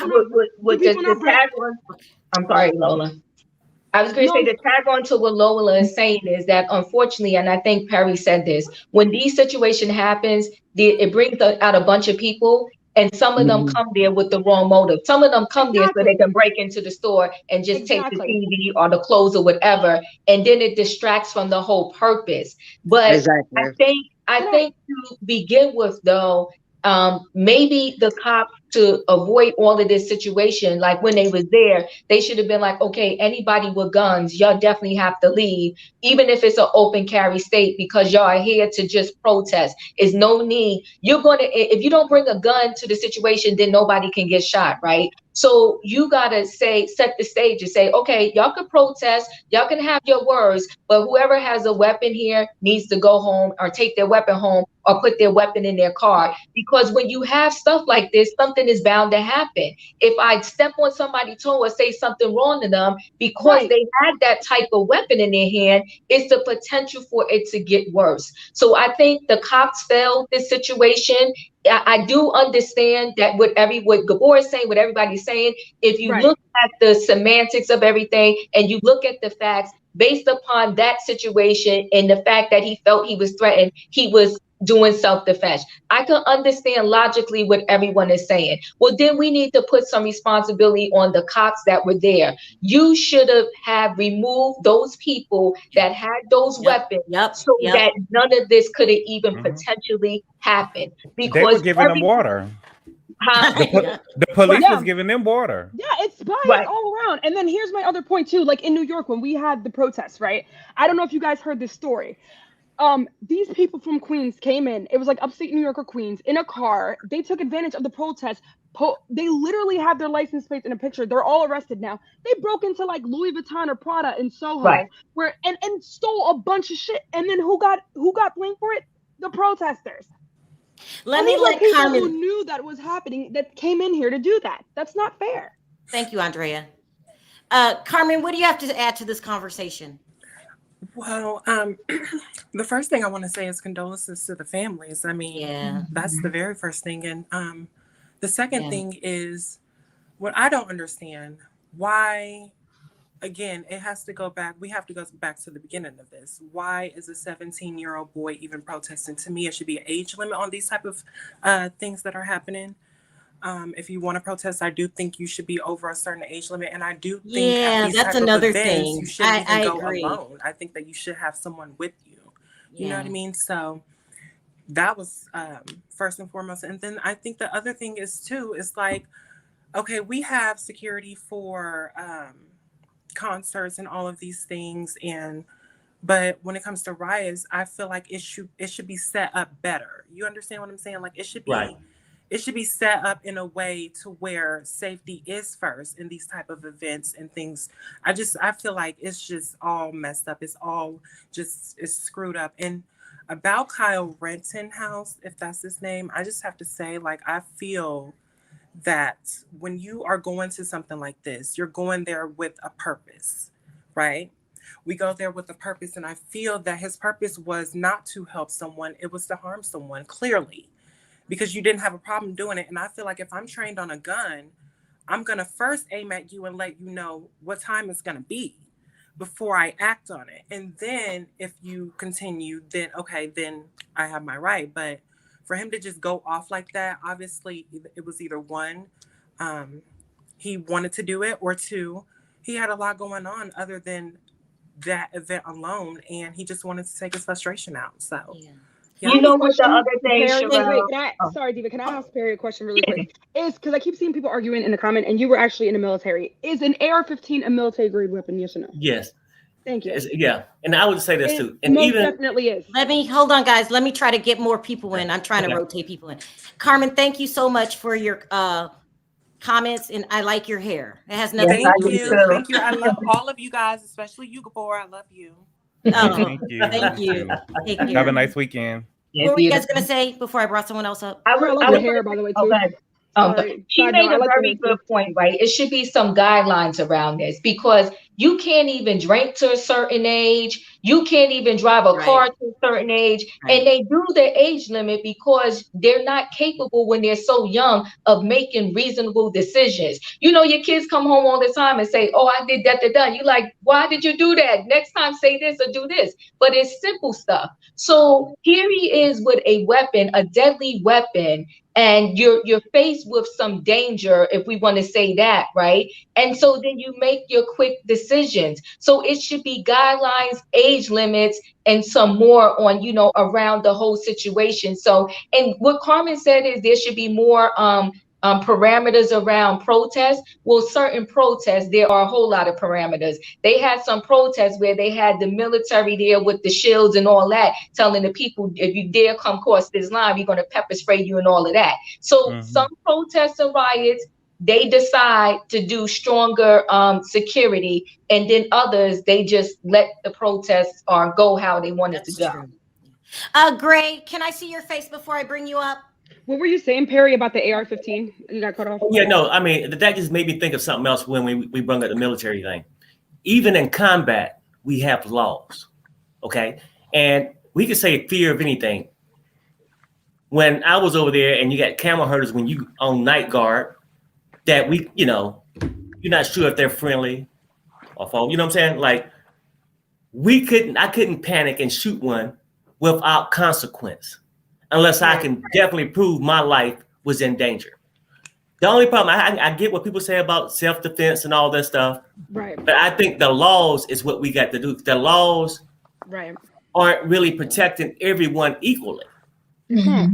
with the tag on, I'm sorry, Lola. I was going to say the tag on to what Lola is saying is that, unfortunately, and I think Perry said this, when these situation happens, it brings out a bunch of people, and some of them come there with the wrong motive. Some of them come there so they can break into the store and just take the TV or the clothes or whatever, and then it distracts from the whole purpose. But Exactly. I think to begin with, though, maybe the cops, to avoid all of this situation, like when they was there, they should have been like, okay, anybody with guns, y'all definitely have to leave, even if it's an open carry state, because y'all are here to just protest. Is no need. If you don't bring a gun to the situation, then nobody can get shot, right? So you gotta set the stage and say, okay, y'all can protest, y'all can have your words, but whoever has a weapon here needs to go home or take their weapon home or put their weapon in their car. Because when you have stuff like this, something is bound to happen. If I step on somebody's toe or say something wrong to them because they had that type of weapon in their hand, it's the potential for it to get worse. So I think the cops failed this situation. I do understand that what Gabor is saying, what everybody's saying, if you look at the semantics of everything and you look at the facts based upon that situation and the fact that he felt he was threatened, he was doing self-defense. I can understand logically what everyone is saying. Well, then we need to put some responsibility on the cops that were there. You should have removed those people that had those weapons so that none of this could have even potentially happened. They were Because giving them water. The police was giving them water. Yeah, it's bias all around. And then here's my other point too. Like in New York, when we had the protests, right? I don't know if you guys heard this story. These people from Queens came in. It was like upstate New York or Queens in a car. They took advantage of the protest. They literally have their license plates in a picture. They're all arrested now. They broke into like Louis Vuitton or Prada in Soho, where and stole a bunch of shit. And then who got blamed for it? The protesters. Let me let people Carmen, who knew that was happening that came in here to do that. That's not fair. Thank you, Andrea. Carmen, what do you have to add to this conversation? Well, the first thing I want to say is condolences to the families. I mean, that's the very first thing. And the second thing is what I don't understand, why, again, it has to go back. We have to go back to the beginning of this. Why is a 17-year-old boy even protesting? To me, it should be an age limit on these type of things that are happening. If you want to protest, I do think you should be over a certain age limit. And I do think at these that's type another of events, thing. you shouldn't even go agree. alone. I think that you should have someone with you. You know what I mean? So that was first and foremost. And then I think the other thing is too, is like, okay, we have security for concerts and all of these things. But when it comes to riots, I feel like it should be set up better. You understand what I'm saying? Like it should be it should be set up in a way to where safety is first in these type of events and things. I feel like it's just all messed up. It's all just screwed up. And about Kyle Rittenhouse, if that's his name, I just have to say, like, I feel that when you are going to something like this, you're going there with a purpose, right? We go there with a purpose, and I feel that his purpose was not to help someone, it was to harm someone, clearly, because you didn't have a problem doing it. And I feel like if I'm trained on a gun, I'm going to first aim at you and let you know what time it's going to be before I act on it. And then if you continue, then okay, then I have my right. But for him to just go off like that, obviously it was either one, he wanted to do it, or two, he had a lot going on other than that event alone, and he just wanted to take his frustration out. So you know what the other thing, Sharrell, sorry, Diva, can I ask Perry a question really quick? Is because I keep seeing people arguing in the comment, and you were actually in the military. Is an AR-15 a military grade weapon? Yes or no? Yes. Thank you. And I would say this too. And most even definitely is. Hold on, guys. Let me try to get more people in. I'm trying to rotate people in. Carmen, thank you so much for your comments, and I like your hair. It has nothing Thank to do you. with it. Thank you. I love all of you guys, especially you, Gabor. I love you. Thank you. Thank you. Take care. Have a nice weekend. What were you guys going to say before I brought someone else up? I love your hair, by the way, too. She made a very good point, right? It should be some guidelines around this, because you can't even drink to a certain age. You can't even drive a car to a certain age. And they do the age limit because they're not capable when they're so young of making reasonable decisions. You know, your kids come home all the time and say, oh, I did that. You're like, why did you do that? Next time say this or do this. But it's simple stuff. So here he is with a weapon, a deadly weapon, and you're faced with some danger, if we want to say that, right? And so then you make your quick decisions. So it should be guidelines, age limits, and some more on, you know, around the whole situation. So, and what Carmen said is there should be more parameters around protests. Well, certain protests, there are a whole lot of parameters. They had some protests where they had the military there with the shields and all that, telling the people, if you dare come cross this line, we're going to pepper spray you and all of that. So some protests and riots, they decide to do stronger security, and then others, they just let the protests go how they want it to go. True. Gray, can I see your face before I bring you up? What were you saying, Perry, about the AR-15? You got cut off. Yeah, no, I mean, that just made me think of something else when we brought up the military thing. Even in combat, we have laws, okay? And we could say fear of anything. When I was over there and you got camel herders, when you on night guard, that we, you know, you're not sure if they're friendly or foe. You know what I'm saying? Like, I couldn't panic and shoot one without consequence. unless I can definitely prove my life was in danger. The only problem, I get what people say about self-defense and all that stuff, Right. but I think the laws is what we got to do. The laws aren't really protecting everyone equally. Mm-hmm.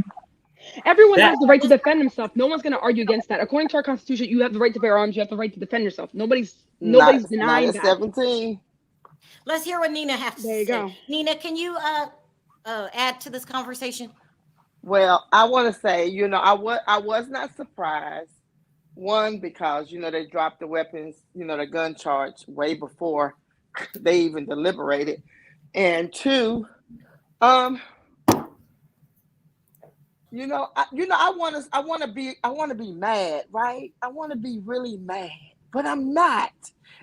Everyone has the right to defend himself. No one's going to argue against that. According to our Constitution, you have the right to bear arms. You have the right to defend yourself. Nobody's denying that. 17. Let's hear what Nina has to say. There you go. Nina, can you add to this conversation? Well, I want to say, I was not surprised. One, because they dropped the weapons, the gun charge way before they even deliberated, and two, I want to be mad, right? I want to be really mad, but I'm not,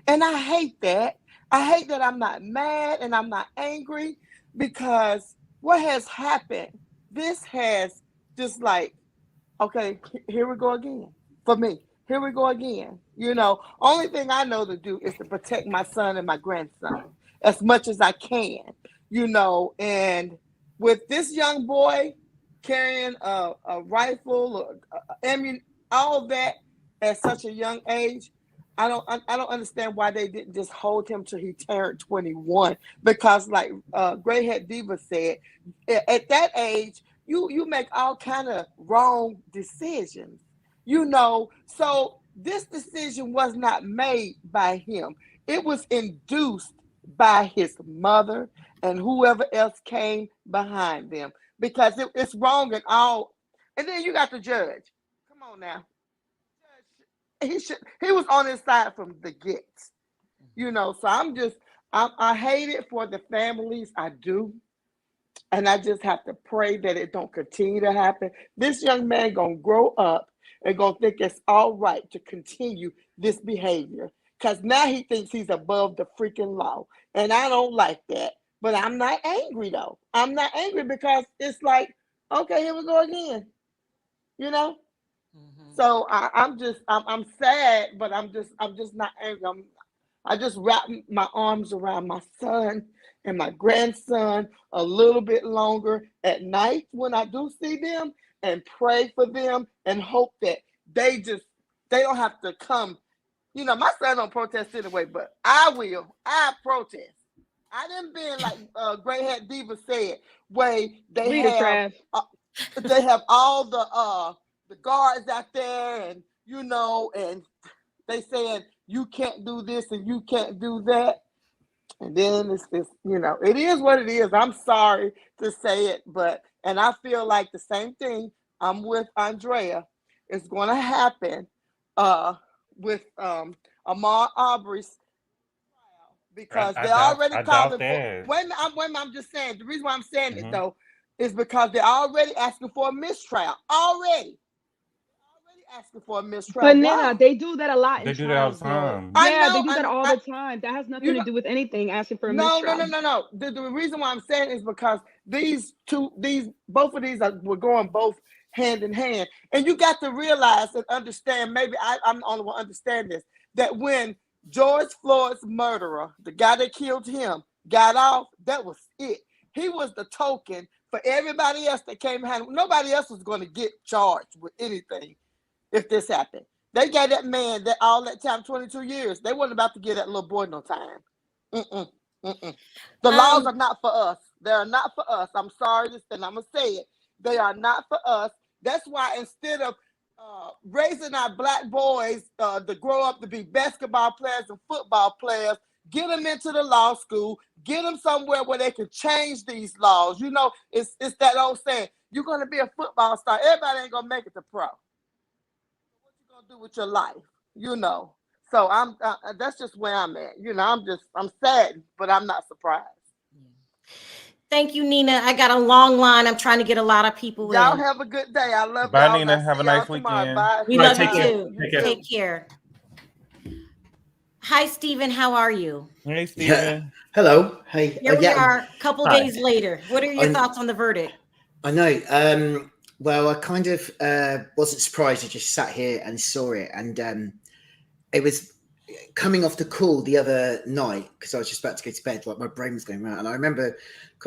and I hate that. I hate that I'm not mad and I'm not angry, because what has happened, this has just like, okay, here we go again. For me, here we go again. Only thing I know to do is to protect my son and my grandson as much as I can, and with this young boy carrying a rifle or ammunition, all that at such a young age, I don't understand why they didn't just hold him till he turned 21. Because like Gray Head Diva said, at that age, you make all kind of wrong decisions, So this decision was not made by him. It was induced by his mother and whoever else came behind them, because it's wrong in all. And then you got the judge. Come on now. He was on his side from the get, so I hate it for the families. I do. And I just have to pray that it don't continue to happen. This young man gonna grow up and gonna think it's all right to continue this behavior, because now he thinks he's above the freaking law. And I don't like that. But I'm not angry though. I'm not angry, because it's like, okay, here we go again. So I'm sad, but I'm just not angry. I just wrap my arms around my son and my grandson a little bit longer at night when I do see them, and pray for them and hope that they don't have to come. My son don't protest anyway, but I will. I protest. I didn't be like Gray Hat Diva said, where they have all the guards out there, and and they saying you can't do this and you can't do that. And then it's it is what it is. I'm sorry to say it, and I feel like the same thing I'm with Andrea is going to happen with Ahmaud Arbery's trial, because they already called it. Wait a minute, I'm just saying. The reason why I'm saying it though is because they're already asking for a mistrial. Already asking for a mistrial. But Nina, they do that a lot. They do that all the time. Yeah, they do that all the time. That has nothing to do with anything. Asking for a mistrial. No. The reason why I'm saying is because both of these were going both hand in hand, and you got to realize and understand. Maybe I'm the only one understand this. That when George Floyd's murderer, the guy that killed him, got off, that was it. He was the token for everybody else that came behind him. Nobody else was going to get charged with anything if this happened. They gave that man all that time, 22 years. They weren't about to give that little boy no time. The laws are not for us. They are not for us. I'm sorry to say, and I'm going to say it. They are not for us. That's why instead of raising our black boys to grow up to be basketball players and football players, get them into the law school, get them somewhere where they can change these laws. It's that old saying, you're going to be a football star. Everybody ain't going to make it to pro. What you going to do with your life? So I'm that's just where I'm at. I'm sad, but I'm not surprised. Thank you, Nina. I got a long line. I'm trying to get a lot of people Y'all in. have a good day. I love Bye, y'all. Nina. Have a nice weekend. Bye. We love you Take care. too. Take care. Hi, Stephen. How are you? Hey, Stephen. Hello. Hey. Here we are, a couple days later. What are your thoughts on the verdict? I know. Well, I kind of wasn't surprised. I just sat here and saw it, and it was coming off the call the other night, because I was just about to go to bed, like my brain was going round, and I remember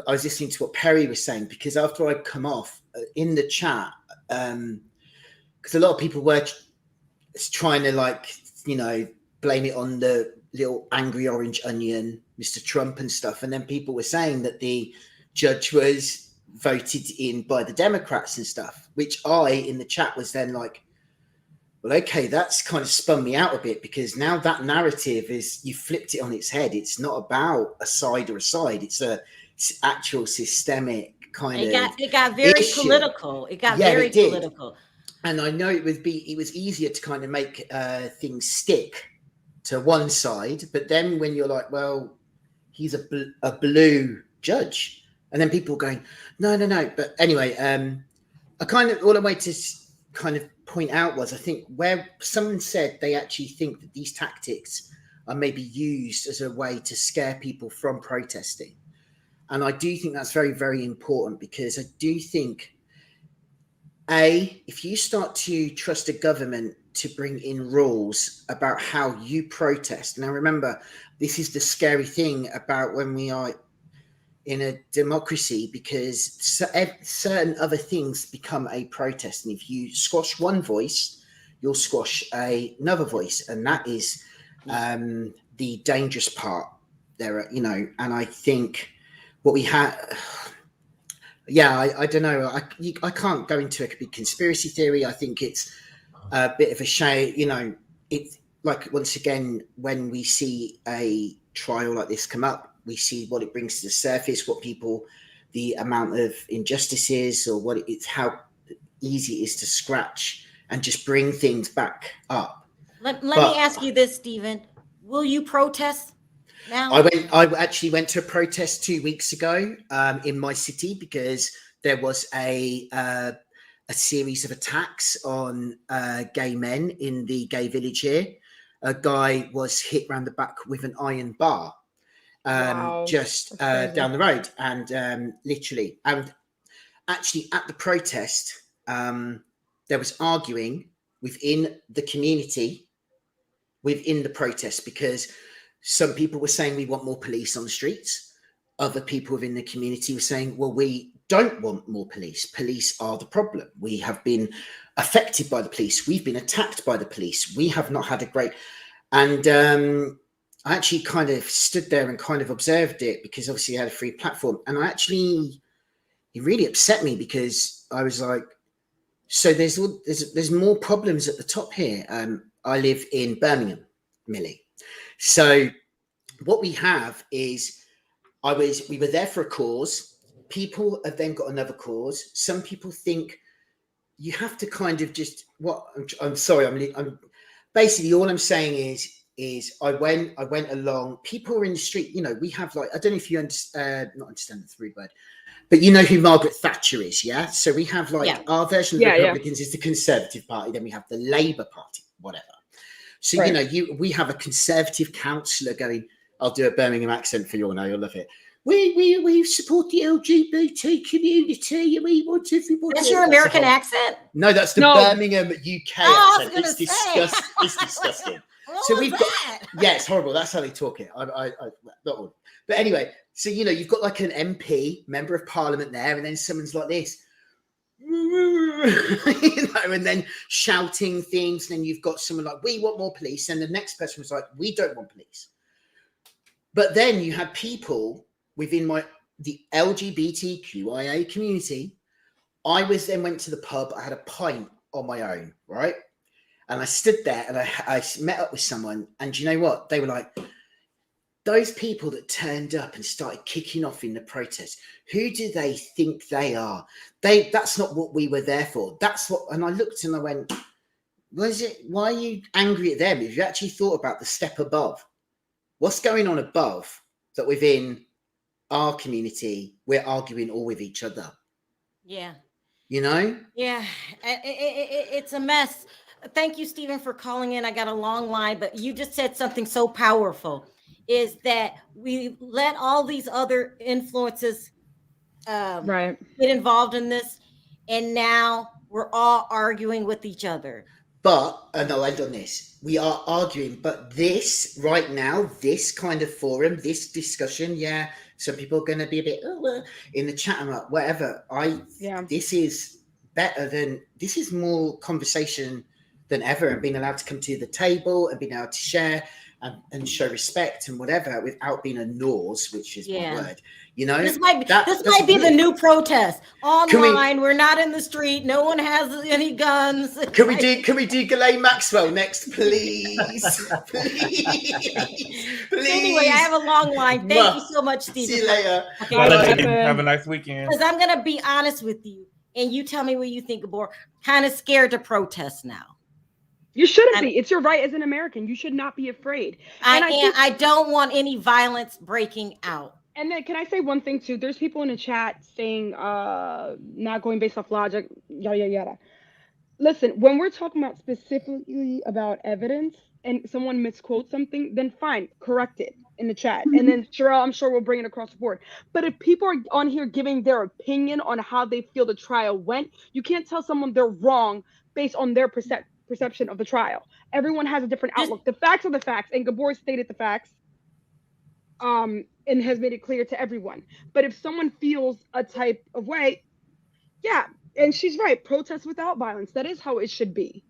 I was listening to what Perry was saying, because after I'd come off in the chat, because a lot of people were trying to, like, you know, blame it on the little angry orange onion, Mr. Trump and stuff, and then people were saying that the judge was voted in by the Democrats and stuff, which I in the chat was then like, well, okay, that's kind of spun me out a bit, because now that narrative is, you flipped it on its head. It's not about a side or a side. It's actual systemic kind of. It got very issue. political. It got Yeah, very it did. political. And I know it was easier to kind of make things stick to one side, but then when you're like, well, he's a blue judge, and then people going, no. But anyway, I kind of, all I wanted to kind of point out was, I think where someone said they actually think that these tactics are maybe used as a way to scare people from protesting. And I do think that's very, very important, because I do think, if you start to trust a government to bring in rules about how you protest. Now, remember, this is the scary thing about when we are in a democracy, because certain other things become a protest. And if you squash one voice, you'll squash another voice. And that is the dangerous part there, you know. And I think what we had, I don't know. I can't go into a big conspiracy theory. I think it's a bit of a shame, you know. It's like, once again, when we see a trial like this come up, we see what it brings to the surface, the amount of injustices, or it's how easy it is to scratch and just bring things back up. Let me ask you this, Stephen. Will you protest now? I actually went to a protest 2 weeks ago in my city, because there was a series of attacks on gay men in the gay village here. A guy was hit around the back with an iron bar. Wow. Just down the road, and literally, and actually at the protest, there was arguing within the community, within the protest, because some people were saying we want more police on the streets. Other people within the community were saying, well, we don't want more police. Police are the problem. We have been affected by the police. We've been attacked by the police. We have not had a great, and I actually kind of stood there and kind of observed it, because obviously I had a free platform. And it really upset me, because I was like, so there's more problems at the top here. I live in Birmingham, Millie. So what we have is, we were there for a cause. People have then got another cause. Some people think you have to kind of just, I'm sorry. I'm basically, all I'm saying is I went along, people were in the street, you know. We have, like, I don't know if you not understand the rude word, but you know who Margaret Thatcher is, yeah? So we have, like, our version of the Republicans is the Conservative Party, then we have the Labour Party, whatever. So, right. You know, we have a Conservative councillor going, I'll do a Birmingham accent for you all now, you'll love it. We support the LGBT community, and we want everybody. That's your American accent? No, that's the Birmingham UK accent. It's disgusting. So we've got, it's horrible. That's how they talk it. Not all. But anyway, so, you know, you've got like an MP, member of Parliament there, and then someone's like this, you know, and then shouting things. And then you've got someone like, we want more police, and the next person was like, we don't want police. But then you had people within the LGBTQIA community. I went to the pub. I had a pint on my own, right? And I stood there and I met up with someone, and you know what? They were like, those people that turned up and started kicking off in the protest, who do they think they are? That's not what we were there for. And I looked and I went, why are you angry at them? If you actually thought about the step above, what's going on above, that within our community, we're arguing all with each other. Yeah. You know? Yeah. It's a mess. Thank you, Stephen, for calling in. I got a long line, but you just said something so powerful, is that we let all these other influences get involved in this. And now we're all arguing with each other. But no, I've done this. We are arguing, but this right now, this kind of forum, this discussion, yeah, some people are going to be a bit in the chat and whatever. This is better than this is more conversation than ever, and being allowed to come to the table and being able to share and show respect and whatever without being a nose, which is my word. You know, this might be the new protest online. We're not in the street. No one has any guns. Can we do Ghislaine Maxwell next, please? Please. Anyway, I have a long line. Thank you so much, Steve. See you later. Okay, have a nice weekend. Because I'm gonna be honest with you, and you tell me what you think, Gabor. Kind of scared to protest now. You shouldn't be. It's your right as an American. You should not be afraid. I don't want any violence breaking out. And then can I say one thing too? There's people in the chat saying not going based off logic, yada yada yada. Listen, when we're talking about specifically about evidence and someone misquotes something, then fine, correct it in the chat. And then Sharrell, I'm sure we'll bring it across the board. But if people are on here giving their opinion on how they feel the trial went, you can't tell someone they're wrong based on their perception of the trial. Everyone has a different outlook. The facts are the facts, and Gabor stated the facts. And has made it clear to everyone. But if someone feels a type of way, yeah, and she's right, protest without violence. That is how it should be.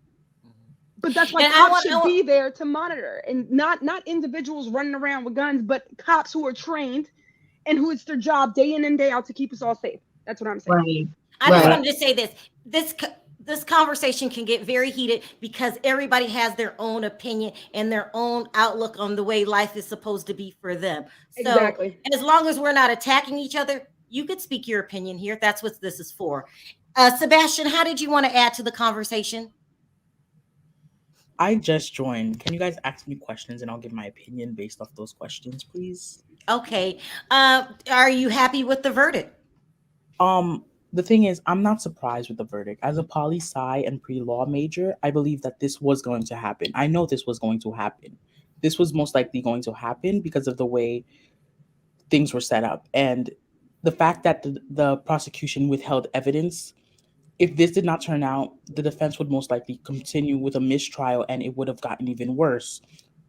But that's why cops should be there to monitor, and not individuals running around with guns, but cops who are trained and who it's their job day in and day out to keep us all safe. That's what I'm saying. Right. I just wanted to say this conversation can get very heated because everybody has their own opinion and their own outlook on the way life is supposed to be for them. So exactly. As long as we're not attacking each other, you could speak your opinion here. That's what this is for. Sebastian, how did you want to add to the conversation? I just joined. Can you guys ask me questions and I'll give my opinion based off those questions, please? Okay. Are you happy with the verdict? The thing is, I'm not surprised with the verdict. As a poli-sci and pre-law major, I believe that this was going to happen. I know this was going to happen. This was most likely going to happen because of the way things were set up. And the fact that the prosecution withheld evidence, if this did not turn out, the defense would most likely continue with a mistrial and it would have gotten even worse.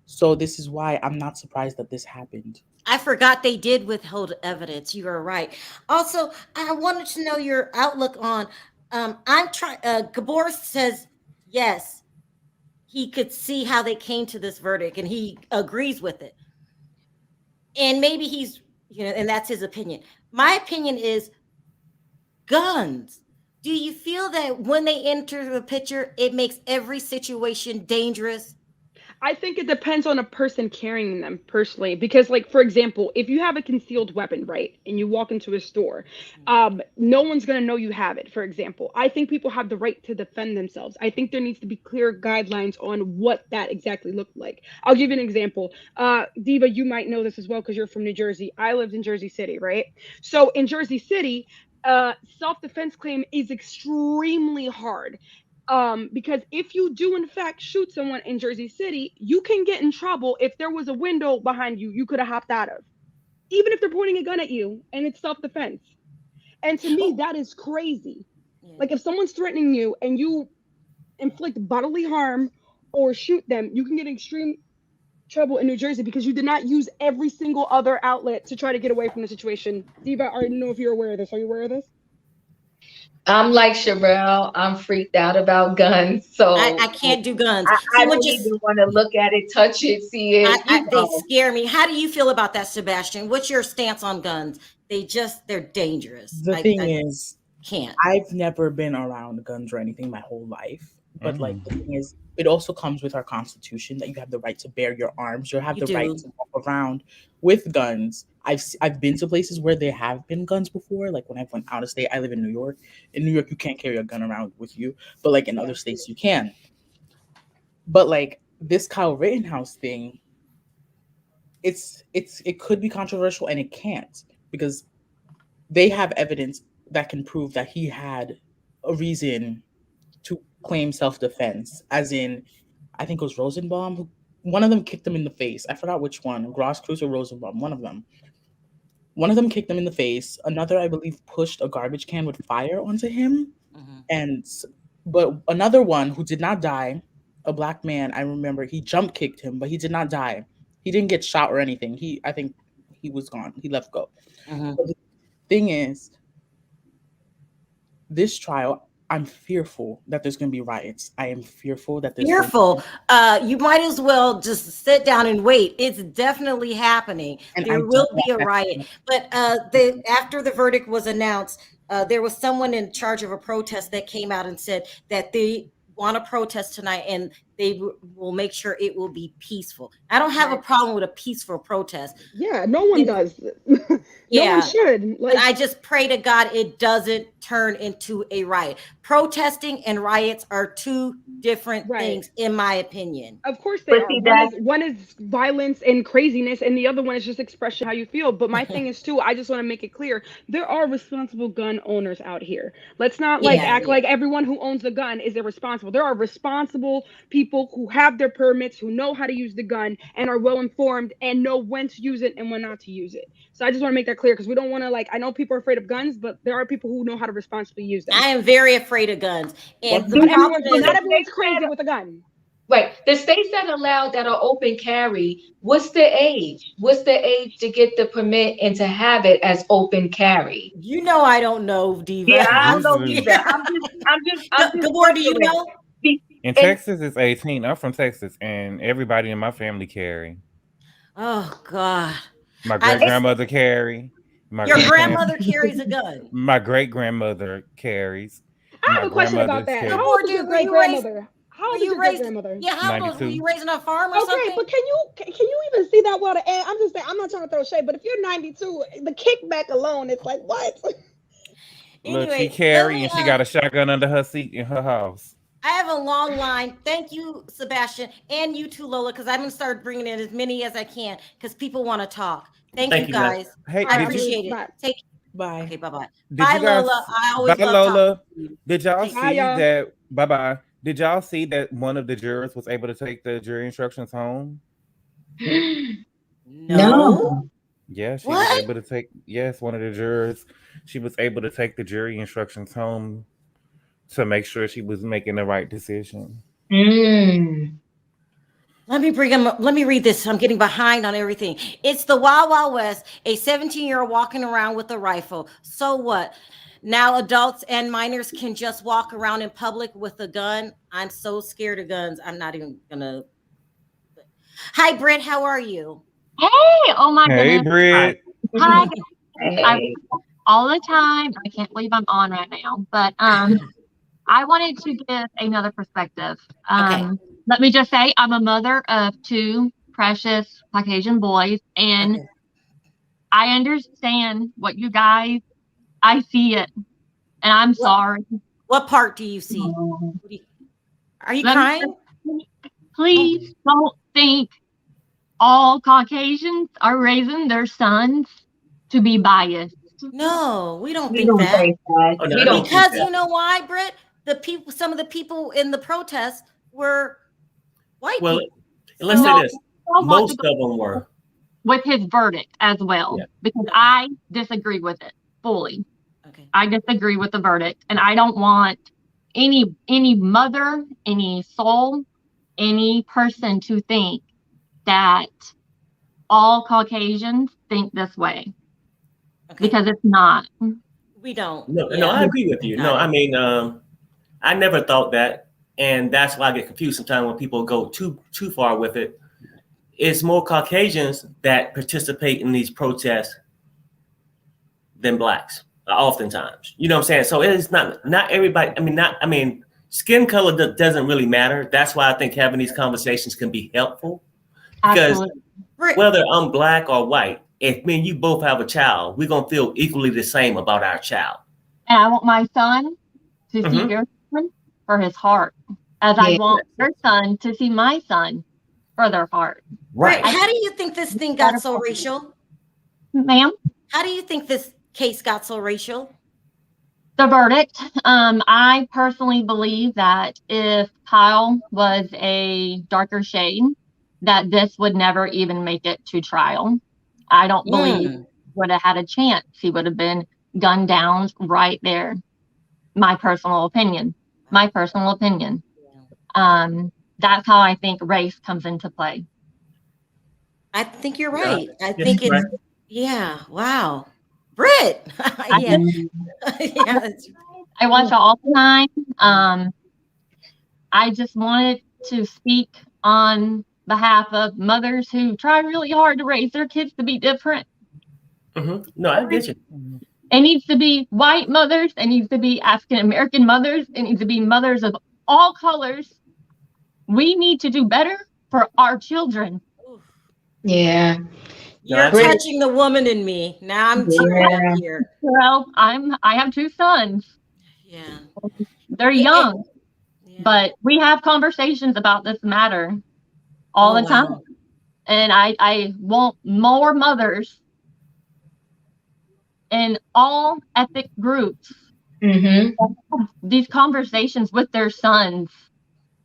So this is why I'm not surprised that this happened. I forgot they did withhold evidence. You are right. Also, I wanted to know your outlook on. Gabor says yes, he could see how they came to this verdict, and he agrees with it. And maybe he's, and that's his opinion. My opinion is guns. Do you feel that when they enter the picture, it makes every situation dangerous? I think it depends on a person carrying them personally, because like, for example, if you have a concealed weapon, right, and you walk into a store, no one's going to know you have it, for example. I think people have the right to defend themselves. I think there needs to be clear guidelines on what that exactly looked like. I'll give you an example. Diva, you might know this as well because you're from New Jersey. I lived in Jersey City, right? So in Jersey City, self-defense claim is extremely hard. Because if you do in fact shoot someone in Jersey City, you can get in trouble if there was a window behind you you could have hopped out of, even if they're pointing a gun at you and it's self-defense. And to me, that is crazy. Yeah. Like if someone's threatening you and you inflict bodily harm or shoot them, you can get in extreme trouble in New Jersey because you did not use every single other outlet to try to get away from the situation. Diva, I don't know if you're aware of this. Are you aware of this? I'm like Sharrell. I'm freaked out about guns, so I can't do guns. I don't even want to look at it, touch it, see it. They scare me. How do you feel about that, Sebastian? What's your stance on guns? They're dangerous. The thing is, I've never been around guns or anything my whole life. But like the thing is, it also comes with our Constitution that you have the right to bear your arms. You have the right to walk around with guns. I've been to places where there have been guns before. Like when I went out of state, I live in New York. In New York, you can't carry a gun around with you, but like in other states, you can. But like this Kyle Rittenhouse thing, it could be controversial and it can't because they have evidence that can prove that he had a reason to claim self-defense, as in, I think it was Rosenbaum. One of them kicked him in the face. I forgot which one, Gross Cruz or Rosenbaum, one of them. One of them kicked him in the face. Another, I believe, pushed a garbage can with fire onto him. But another one who did not die, a black man, I remember he jump kicked him, but he did not die. He didn't get shot or anything. I think he was gone. He left go. Mhm. But the thing is, this trial, I'm fearful that there's going to be riots. I am fearful that there's Fearful. You might as well just sit down and wait. It's definitely happening. And There I will don't be a want that. riot. But after the verdict was announced, there was someone in charge of a protest that came out and said that they want to protest tonight and they will make sure it will be peaceful. I don't have a problem with a peaceful protest. Yeah, no one does. No Yeah. one should. But I just pray to God it doesn't turn into a riot. Protesting and riots are two different things, in my opinion. Of course they are. One is violence and craziness, and the other one is just expression how you feel. But my thing is too, I just want to make it clear, there are responsible gun owners out here. Let's not act like everyone who owns a gun is irresponsible. There are responsible people who have their permits, who know how to use the gun, and are well informed and know when to use it and when not to use it. So I just want to make that clear because we don't want to I know people are afraid of guns, but there are people who know how to responsibly use them. I am very afraid of guns. And not everyone's crazy with a gun. Right. The states that allow that are open carry, what's the age? What's the age to get the permit and to have it as open carry? You know I don't know, Diva. Yeah, I don't know either. I'm just Gabor, do you know? In Texas, it's 18. I'm from Texas, and everybody in my family carry. Oh God. My great grandmother carry. Your grandmother carries a gun. My great grandmother carries. I have a question about that. How old is your great grandmother? How old is your great grandmother? Yeah, how old were you raised on a farm or something? Okay, but can you even see that well? I'm just saying, I'm not trying to throw shade, but if you're 92, the kickback alone, it's like what? Look, she carry and she got a shotgun under her seat in her house. I have a long line. Thank you, Sebastian, and you too, Lola, because I'm going to start bringing in as many as I can because people want to talk. Thank you, guys. Hey, I appreciate it. Take Bye. Okay, bye-bye. Bye, Lola. I always bye, love Lola. talking to you. Did y'all Bye, see y'all. that? Bye-bye. Did y'all see that one of the jurors was able to take the jury instructions home? No. Yeah, she What? was able to take. Yes, one of the jurors. She was able to take the jury instructions home to make sure she was making the right decision. Let me bring him up. Let me read this. I'm getting behind on everything. It's the Wild Wild West. A 17-year-old walking around with a rifle. So what? Now adults and minors can just walk around in public with a gun. I'm so scared of guns. I'm not even gonna. Hi, Britt. How are you? Hey! Oh my Hey, goodness. Britt. Hi. I all the time. I can't believe I'm on right now, but I wanted to give another perspective. Let me just say, I'm a mother of two precious Caucasian boys, and I understand what you guys. I see it, and I'm sorry. What part do you see? Are you Let me crying? Please don't think all Caucasians are raising their sons to be biased. No, we don't We think don't that. think that. Oh, no, We I don't don't think Because that. you know why, Britt? The people, some of the people in the protest were white Well, people. let's No, say this. I want Most to of them were. with his verdict as well, because I disagree with it fully. Okay. I disagree with the verdict, and I don't want any mother, any soul, any person to think that all Caucasians think this way, because it's not. We don't. No, I agree with you. No, I mean, I never thought that, and that's why I get confused sometimes when people go too far with it. It's more Caucasians that participate in these protests than blacks, oftentimes. You know what I'm saying? So it's not everybody. I mean, skin color doesn't really matter. That's why I think having these conversations can be helpful, because whether I'm black or white, if me and you both have a child, we're gonna feel equally the same about our child. And I want my son to see your son for his heart, as I want your son to see my son for their heart. Right. How do you think this thing got so racial? Ma'am? How do you think this case got so racial? The verdict. I personally believe that if Kyle was a darker shade, that this would never even make it to trial. I don't believe he would have had a chance. He would have been gunned down right there. My personal opinion. That that's how I think race comes into play. I think you're Yeah, right. I yes, think you're it's right. yeah. Wow, Britt. I Yeah, just yeah. It's, I watch it all the time. I just wanted to speak on behalf of mothers who try really hard to raise their kids to be different. No, I get you. It needs to be white mothers. It needs to be African American mothers. It needs to be mothers of all colors. We need to do better for our children. Yeah. No, I you're get it. touching the woman in me. Now I'm tearing up Yeah. here. Well, I have 2 sons. Yeah. They're Yeah. young, Yeah. but we have conversations about this matter all Oh, the time. wow. And I want more mothers in all ethnic groups these conversations with their sons,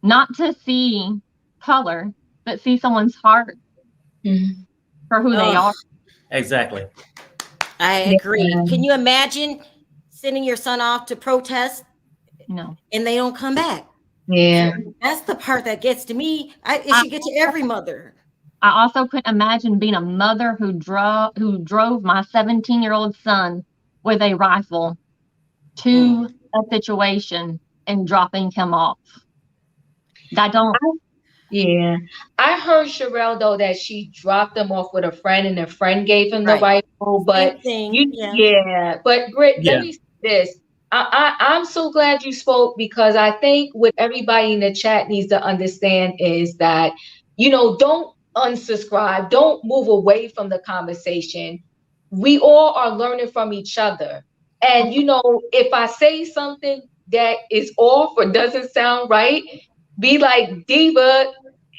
not to see color, but see someone's heart for who they Oh, are. Exactly. I Yeah. agree. Can you imagine sending your son off to protest No. and they don't come back? Yeah. That's the part that gets to me. It should get to every mother. I also couldn't imagine being a mother who drove my 17-year-old son with a rifle to a situation and dropping him off. I don't. Yeah. I heard Sharrell though that she dropped him off with a friend and a friend gave him the Right. rifle. But Same thing. you Yeah. yeah. But Britt, Yeah. let me say this. I'm so glad you spoke because I think what everybody in the chat needs to understand is that, don't unsubscribe, don't move away from the conversation. We all are learning from each other. And if I say something that is off or doesn't sound right, be like, Diva,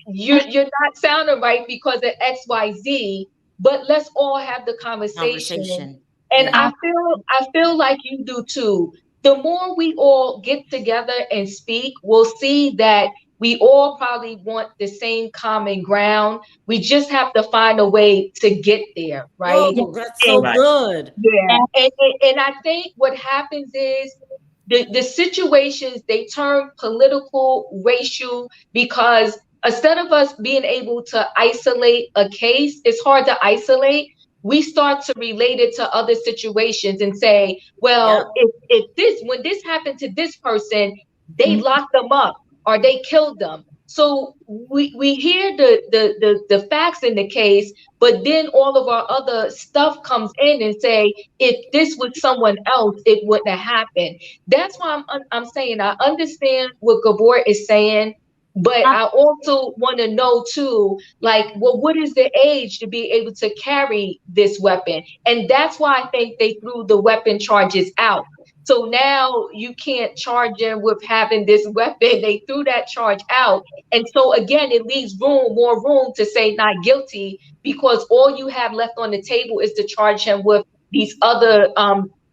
you're not sounding right because of XYZ, but let's all have the conversation. And Yeah. I feel like you do too. The more we all get together and speak, we'll see that we all probably want the same common ground. We just have to find a way to get there, right? Whoa, that's so Right. good. Yeah. And I think what happens is the situations, they turn political, racial, because instead of us being able to isolate a case, it's hard to isolate. We start to relate it to other situations and say, well, when this happened to this person, they locked them up or they killed them. So we hear the facts in the case, but then all of our other stuff comes in and say, if this was someone else, it wouldn't have happened. That's why I'm saying I understand what Gabor is saying, but I also want to know too, like, well, what is the age to be able to carry this weapon? And that's why I think they threw the weapon charges out. So now you can't charge him with having this weapon. They threw that charge out. And so again, it leaves more room to say not guilty, because all you have left on the table is to charge him with these other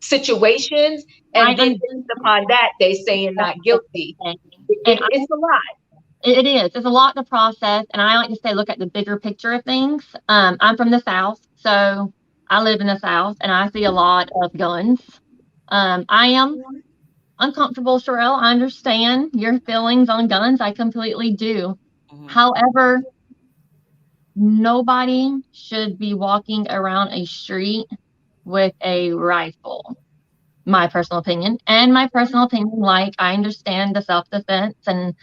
situations. And then based upon that, they saying not guilty. It's a lot. It is. It's a lot to process. And I like to say, look at the bigger picture of things. I'm from the South, so I live in the South and I see a lot of guns. I am uncomfortable, Sharrell. I understand your feelings on guns. I completely do. However, nobody should be walking around a street with a rifle. My personal opinion. And my personal opinion, like, I understand the self-defense and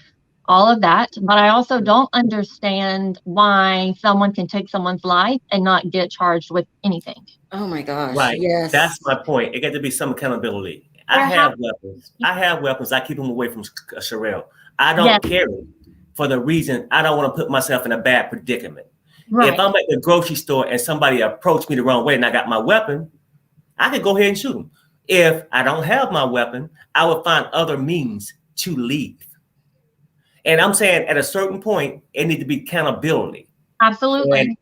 all of that, but I also don't understand why someone can take someone's life and not get charged with anything. Oh my gosh. Right. Yes. That's my point. It got to be some accountability. I have weapons. I keep them away from Sharrell. I don't carry for the reason I don't want to put myself in a bad predicament. Right. If I'm at the grocery store and somebody approached me the wrong way and I got my weapon, I could go ahead and shoot them. If I don't have my weapon, I would find other means to leave. And I'm saying at a certain point, it needs to be accountability. Absolutely. And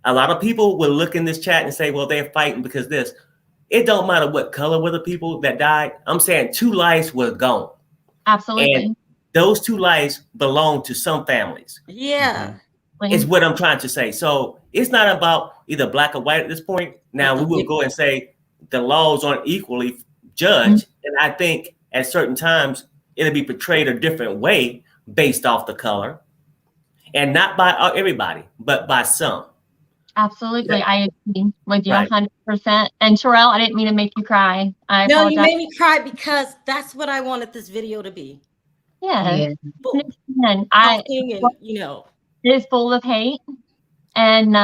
a lot of people will look in this chat and say, well, they're fighting because this. It don't matter what color were the people that died. I'm saying 2 lives were gone. Absolutely. And those 2 lives belong to some families. Yeah. Is what I'm trying to say. So it's not about either black or white at this point. Now we will go and say the laws aren't equally judged. And I think at certain times it'll be portrayed a different way based off the color. and not by everybody, but by some. Absolutely. Yeah. I agree with you Right. 100%. And Sharrell, I didn't mean to make you cry. I No, you apologize. made me cry because that's what I wanted this video to be. Yeah. Full- And Talking and, you know. it is full of hate. And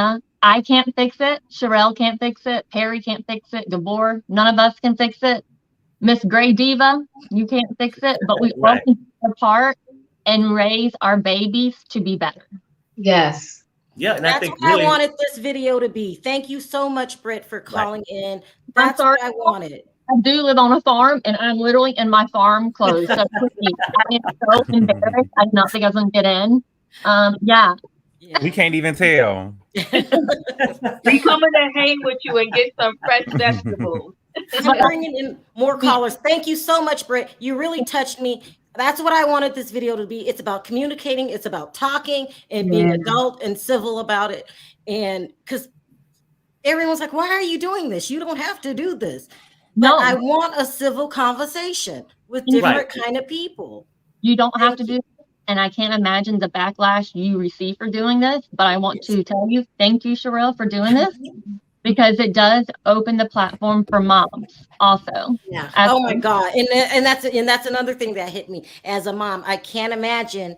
I can't fix it. Sharrell can't fix it. Perry can't fix it. Gabor, none of us can fix it. Miss Gray Diva, you can't fix it. But we all Right. can do our part and raise our babies to be better. Yes. Yeah, and That's I think what really, I wanted this video to be. Thank you so much, Britt, for calling in. I'm That's sorry. what I wanted. I do live on a farm, and I'm literally in my farm clothes. So please, I am so embarrassed. I did not think I was going to get in. Yeah. We can't even tell. We coming to hang with you and get some fresh vegetables. I'm bringing in more callers. Thank you so much, Britt. You really touched me. That's what I wanted this video to be. It's about communicating. It's about talking and being adult and civil about it. And because everyone's like, why are you doing this? You don't have to do this. But No. I want a civil conversation with different kind of people. You don't have to do this, and I can't imagine the backlash you receive for doing this, but I want to tell you, thank you, Sharrell, for doing this, because it does open the platform for moms also. Yeah. Oh my God. And that's another thing that hit me as a mom. I can't imagine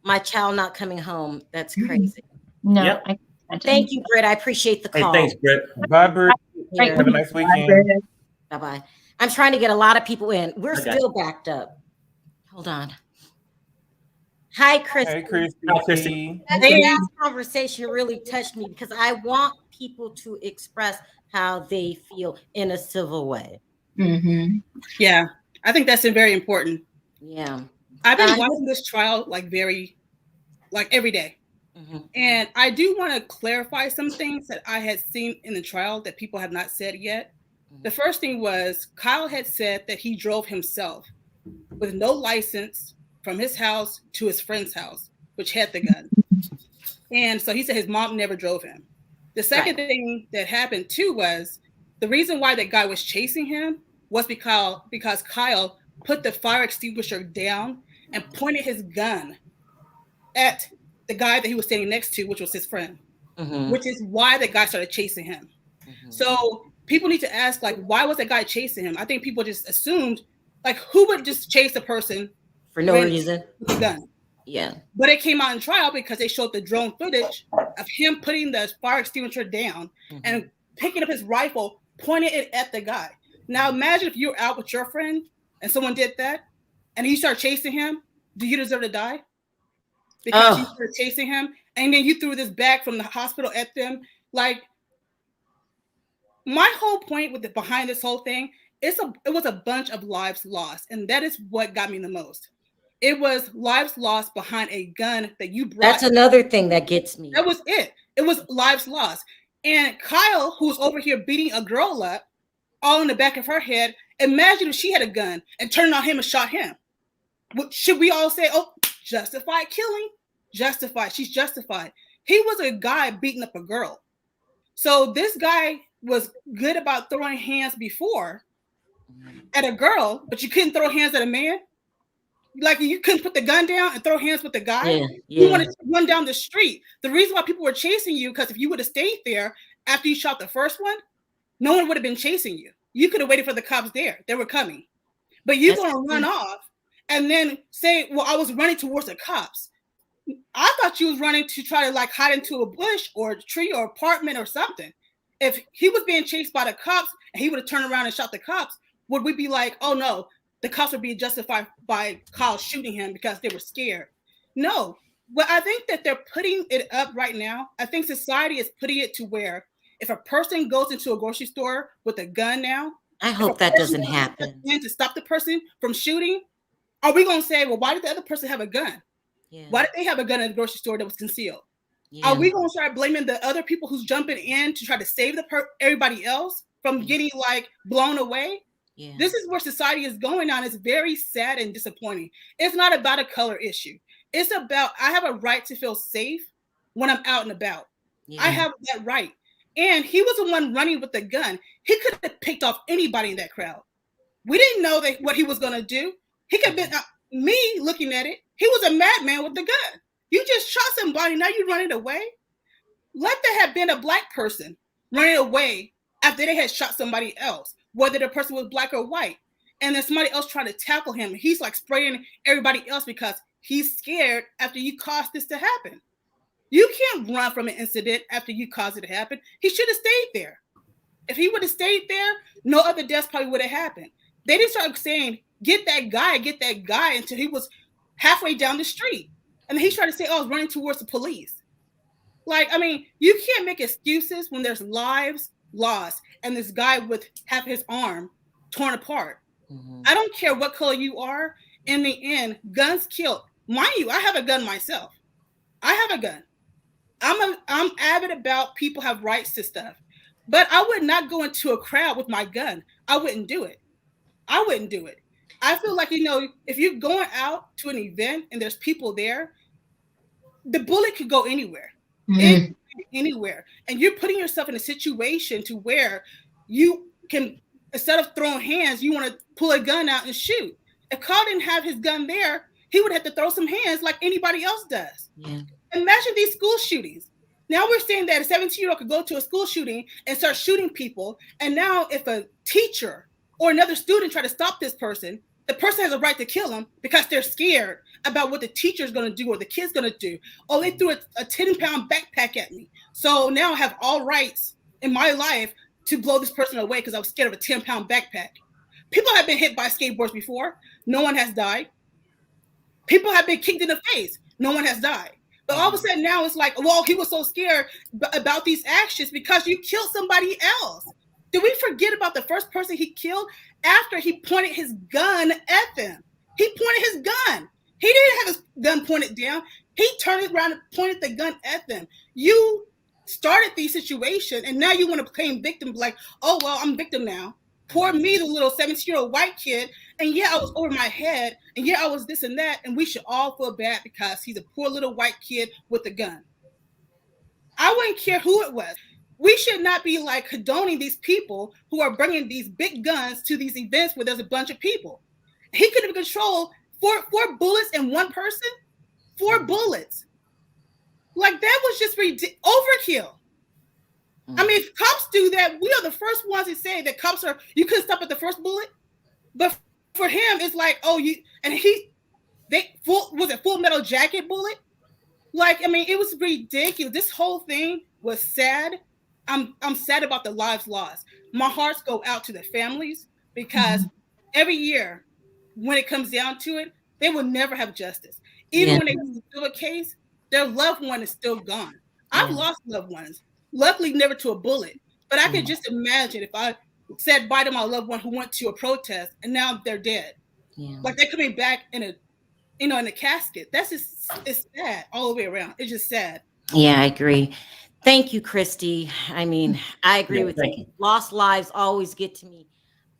my child not coming home. That's crazy. No. Yep. I can't imagine. Thank you, Britt. I appreciate the hey, call. thanks, Brett. Bye, Britt. Here. Have a nice weekend. Bye-bye. I'm trying to get a lot of people in. We're Okay. still backed up. Hold on. Hi, Chris. Hey, Christy. Hi, Christy. That last conversation really touched me because I want people to express how they feel in a civil way. Mm-hmm. Yeah, I think that's very important. Yeah. I've been watching this trial every day. Mm-hmm. And I do want to clarify some things that I had seen in the trial that people have not said yet. The first thing was Kyle had said that he drove himself with no license from his house to his friend's house, which had the gun. And so he said his mom never drove him. The second thing that happened too was the reason why that guy was chasing him was because Kyle put the fire extinguisher down and pointed his gun at the guy that he was standing next to, which was his friend, which is why the guy started chasing him. So people need to ask, why was that guy chasing him? I think people just assumed, who would just chase a person for no reason with a gun? Yeah. But it came out in trial because they showed the drone footage of him putting the fire extinguisher down and picking up his rifle, pointing it at the guy. Now imagine if you're out with your friend and someone did that and you start chasing him. Do you deserve to die? Because you started chasing him and then you threw this bag from the hospital at them. My whole point behind this whole thing, it was a bunch of lives lost. And that is what got me the most. It was lives lost behind a gun that you brought. That's another thing that gets me. That was it. It was lives lost. And Kyle, who's over here beating a girl up, all in the back of her head, imagine if she had a gun and turned on him and shot him. Should we all say, oh, justified killing? Justified. She's justified. He was a guy beating up a girl. So this guy was good about throwing hands before at a girl, but you couldn't throw hands at a man? You couldn't put the gun down and throw hands with the guy? Yeah. You wanted to run down the street. The reason why people were chasing you, because if you would have stayed there after you shot the first one, no one would have been chasing you. You could have waited for the cops there. They were coming. But you're going to run off and then say, well, I was running towards the cops. I thought you was running to try to hide into a bush or a tree or apartment or something. If he was being chased by the cops and he would have turned around and shot the cops, would we be like, oh no, the cops would be justified by Kyle shooting him because they were scared? No. But I think that they're putting it up right now. I think society is putting it to where if a person goes into a grocery store with a gun now, I hope that doesn't happen. To stop the person from shooting, are we going to say, well, why did the other person have a gun? Yeah. Why did they have a gun in the grocery store that was concealed? Yeah. Are we going to start blaming the other people who's jumping in to try to save everybody else from getting blown away? Yeah. This is where society is going on. It's very sad and disappointing. It's not about a color issue. It's about, I have a right to feel safe when I'm out and about. Yeah. I have that right. And he was the one running with the gun. He could have picked off anybody in that crowd. We didn't know what he was going to do. He could have been, me looking at it, he was a madman with the gun. You just shot somebody, now you're running away? Let there have been a black person running away after they had shot somebody else, whether the person was black or white. And then somebody else trying to tackle him. He's like spraying everybody else because he's scared after you caused this to happen. You can't run from an incident after you caused it to happen. He should have stayed there. If he would have stayed there, no other deaths probably would have happened. They didn't start saying, get that guy until he was halfway down the street. And then he tried to say, oh, I was running towards the police. Like, I mean, you can't make excuses when there's lives lost and this guy with half his arm torn apart. Mm-hmm. I don't care what color you are. In the end, guns kill. Mind you, I have a gun myself. I have a gun. I'm avid about people have rights to stuff. But I would not go into a crowd with my gun. I wouldn't do it. I wouldn't do it. I feel like, you know, if you're going out to an event and there's people there, the bullet could go anywhere. Mm-hmm. Anywhere. And you're putting yourself in a situation to where you can, instead of throwing hands, you want to pull a gun out and shoot. If Carl didn't have his gun there, he would have to throw some hands like anybody else does. Yeah. Imagine these school shootings. Now we're saying that a 17-year-old could go to a school shooting and start shooting people. And now if a teacher or another student try to stop this person, the person has a right to kill him because they're scared about what the teacher's going to do or the kid's going to do. Oh, they threw a 10-pound backpack at me. So now I have all rights in my life to blow this person away because I was scared of a 10-pound backpack. People have been hit by skateboards before. No one has died. People have been kicked in the face. No one has died. But all of a sudden now it's like, well, he was so scared about these actions because you killed somebody else. Did we forget about the first person he killed after he pointed his gun at them? He pointed his gun. He didn't have his gun pointed down. He turned it around and pointed the gun at them. You started the situation, and now you want to claim victim, like, oh, well, I'm victim now. Poor me, the little 17-year-old white kid, and yeah, I was over my head, and yeah, I was this and that, and we should all feel bad because he's a poor little white kid with a gun. I wouldn't care who it was. We should not be like condoning these people who are bringing these big guns to these events where there's a bunch of people. He could have controlled four bullets in one person. 4 bullets. Like that was just overkill. I mean, if cops do that, we are the first ones to say that cops are, you couldn't stop at the first bullet. But for him, it's like, oh, was it Full Metal Jacket bullet? Like, I mean, it was ridiculous. This whole thing was sad. I'm sad about the lives lost. My hearts go out to the families because every year when it comes down to it, they will never have justice. Even when they do a case, their loved one is still gone. I've lost loved ones. Luckily, never to a bullet. But I could just imagine if I said bye to my loved one who went to a protest and now they're dead. Yeah. Like they're coming back in a casket. That's just, it's sad all the way around. It's just sad. Yeah, I agree. Thank you, Christy. I mean, I agree with you. Lost lives always get to me.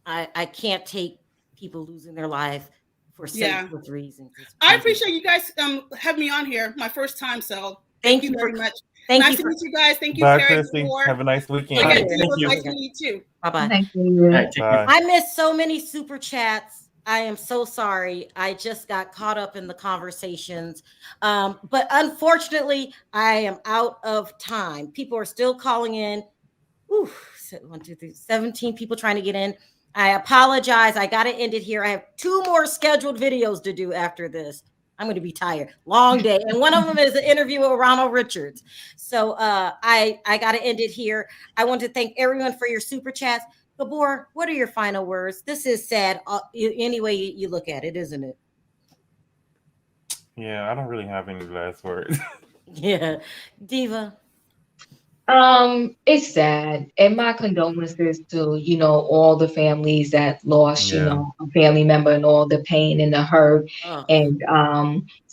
I can't take people losing their life for senseless reasons. I appreciate you guys having me on here, my first time. So thank you very much. Nice to meet you guys. Thank you, Carrie. Have a nice weekend. Nice to meet you too. Bye-bye. Thank you. Bye. I missed so many super chats. I am so sorry. I just got caught up in the conversations. But unfortunately, I am out of time. People are still calling in. 1, 2, 3, 17 people trying to get in. I apologize. I got to end it here. I have 2 more scheduled videos to do after this. I'm going to be tired. Long day. And one of them is an interview with Ronald Richards. So I got to end it here. I want to thank everyone for your super chats. Gabor, what are your final words? This is sad any way you look at it, isn't it? Yeah, I don't really have any last words. Yeah. Diva. It's sad. And my condolences to, all the families that lost, a family member and all the pain and the hurt. And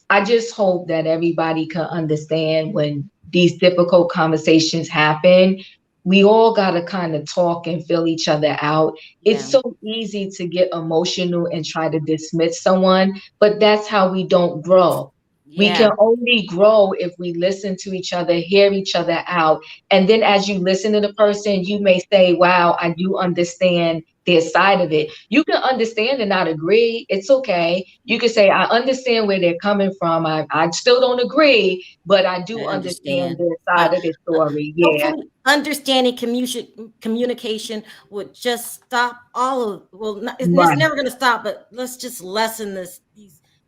I just hope that everybody can understand when these difficult conversations happen, we all got to kind of talk and fill each other out. It's so easy to get emotional and try to dismiss someone, but that's how we don't grow. We Yeah. can only grow if we listen to each other, hear each other out. And then as you listen to the person, you may say, wow, I do understand their side of it. You can understand and not agree. It's okay. You can say, I understand where they're coming from. I still don't agree, but I do I understand understand. their side of the story. Yeah. Hopefully, understanding communication would just stop all of, well, it's Right. never going to stop, but let's just lessen these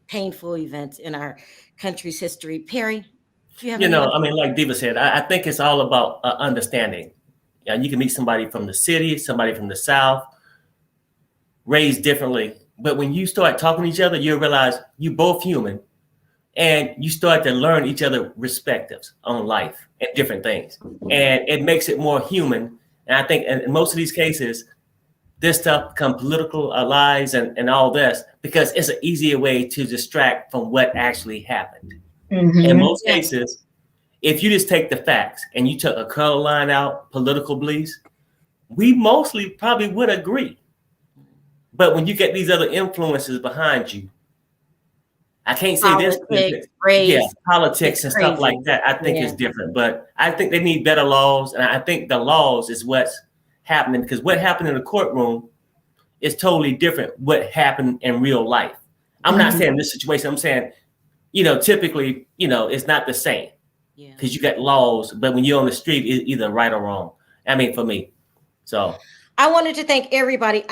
painful events in our country's history. Perry, do you have any other? I mean, like Diva said, I think it's all about understanding. Yeah, you can meet somebody from the city, somebody from the South, raised differently. But when you start talking to each other, you realize you both human, and you start to learn each other perspectives on life and different things. And it makes it more human. And I think in most of these cases, this stuff become political lies and all this because it's an easier way to distract from what actually happened. In most cases, if you just take the facts and you took a color line out, political beliefs, we mostly probably would agree. But when you get these other influences behind you, I can't say this. Politics, Yeah, race, politics it's and stuff like crazy. that, I think is different. But I think they need better laws. And I think the laws is what's happening, because what happened in the courtroom is totally different what happened in real life. I'm not saying this situation. I'm saying, typically, it's not the same. Yeah. Because you got laws, but when you're on the street, it's either right or wrong. I mean, for me. So I wanted to thank everybody.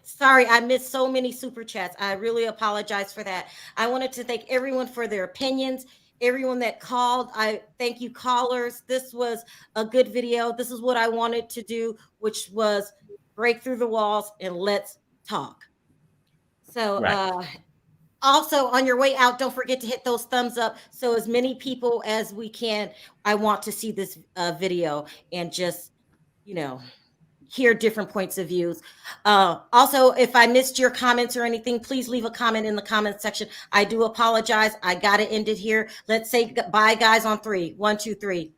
Sorry, I missed so many super chats. I really apologize for that. I wanted to thank everyone for their opinions, everyone that called. I thank you, callers. This was a good video. This is what I wanted to do, which was break through the walls and let's talk. So, also on your way out, don't forget to hit those thumbs up so as many people as we can. I want to see this video and just, hear different points of views. Also, if I missed your comments or anything, please leave a comment in the comment section. I do apologize. I got to end it here. Let's say bye, guys, on 3. 1, 2, 3.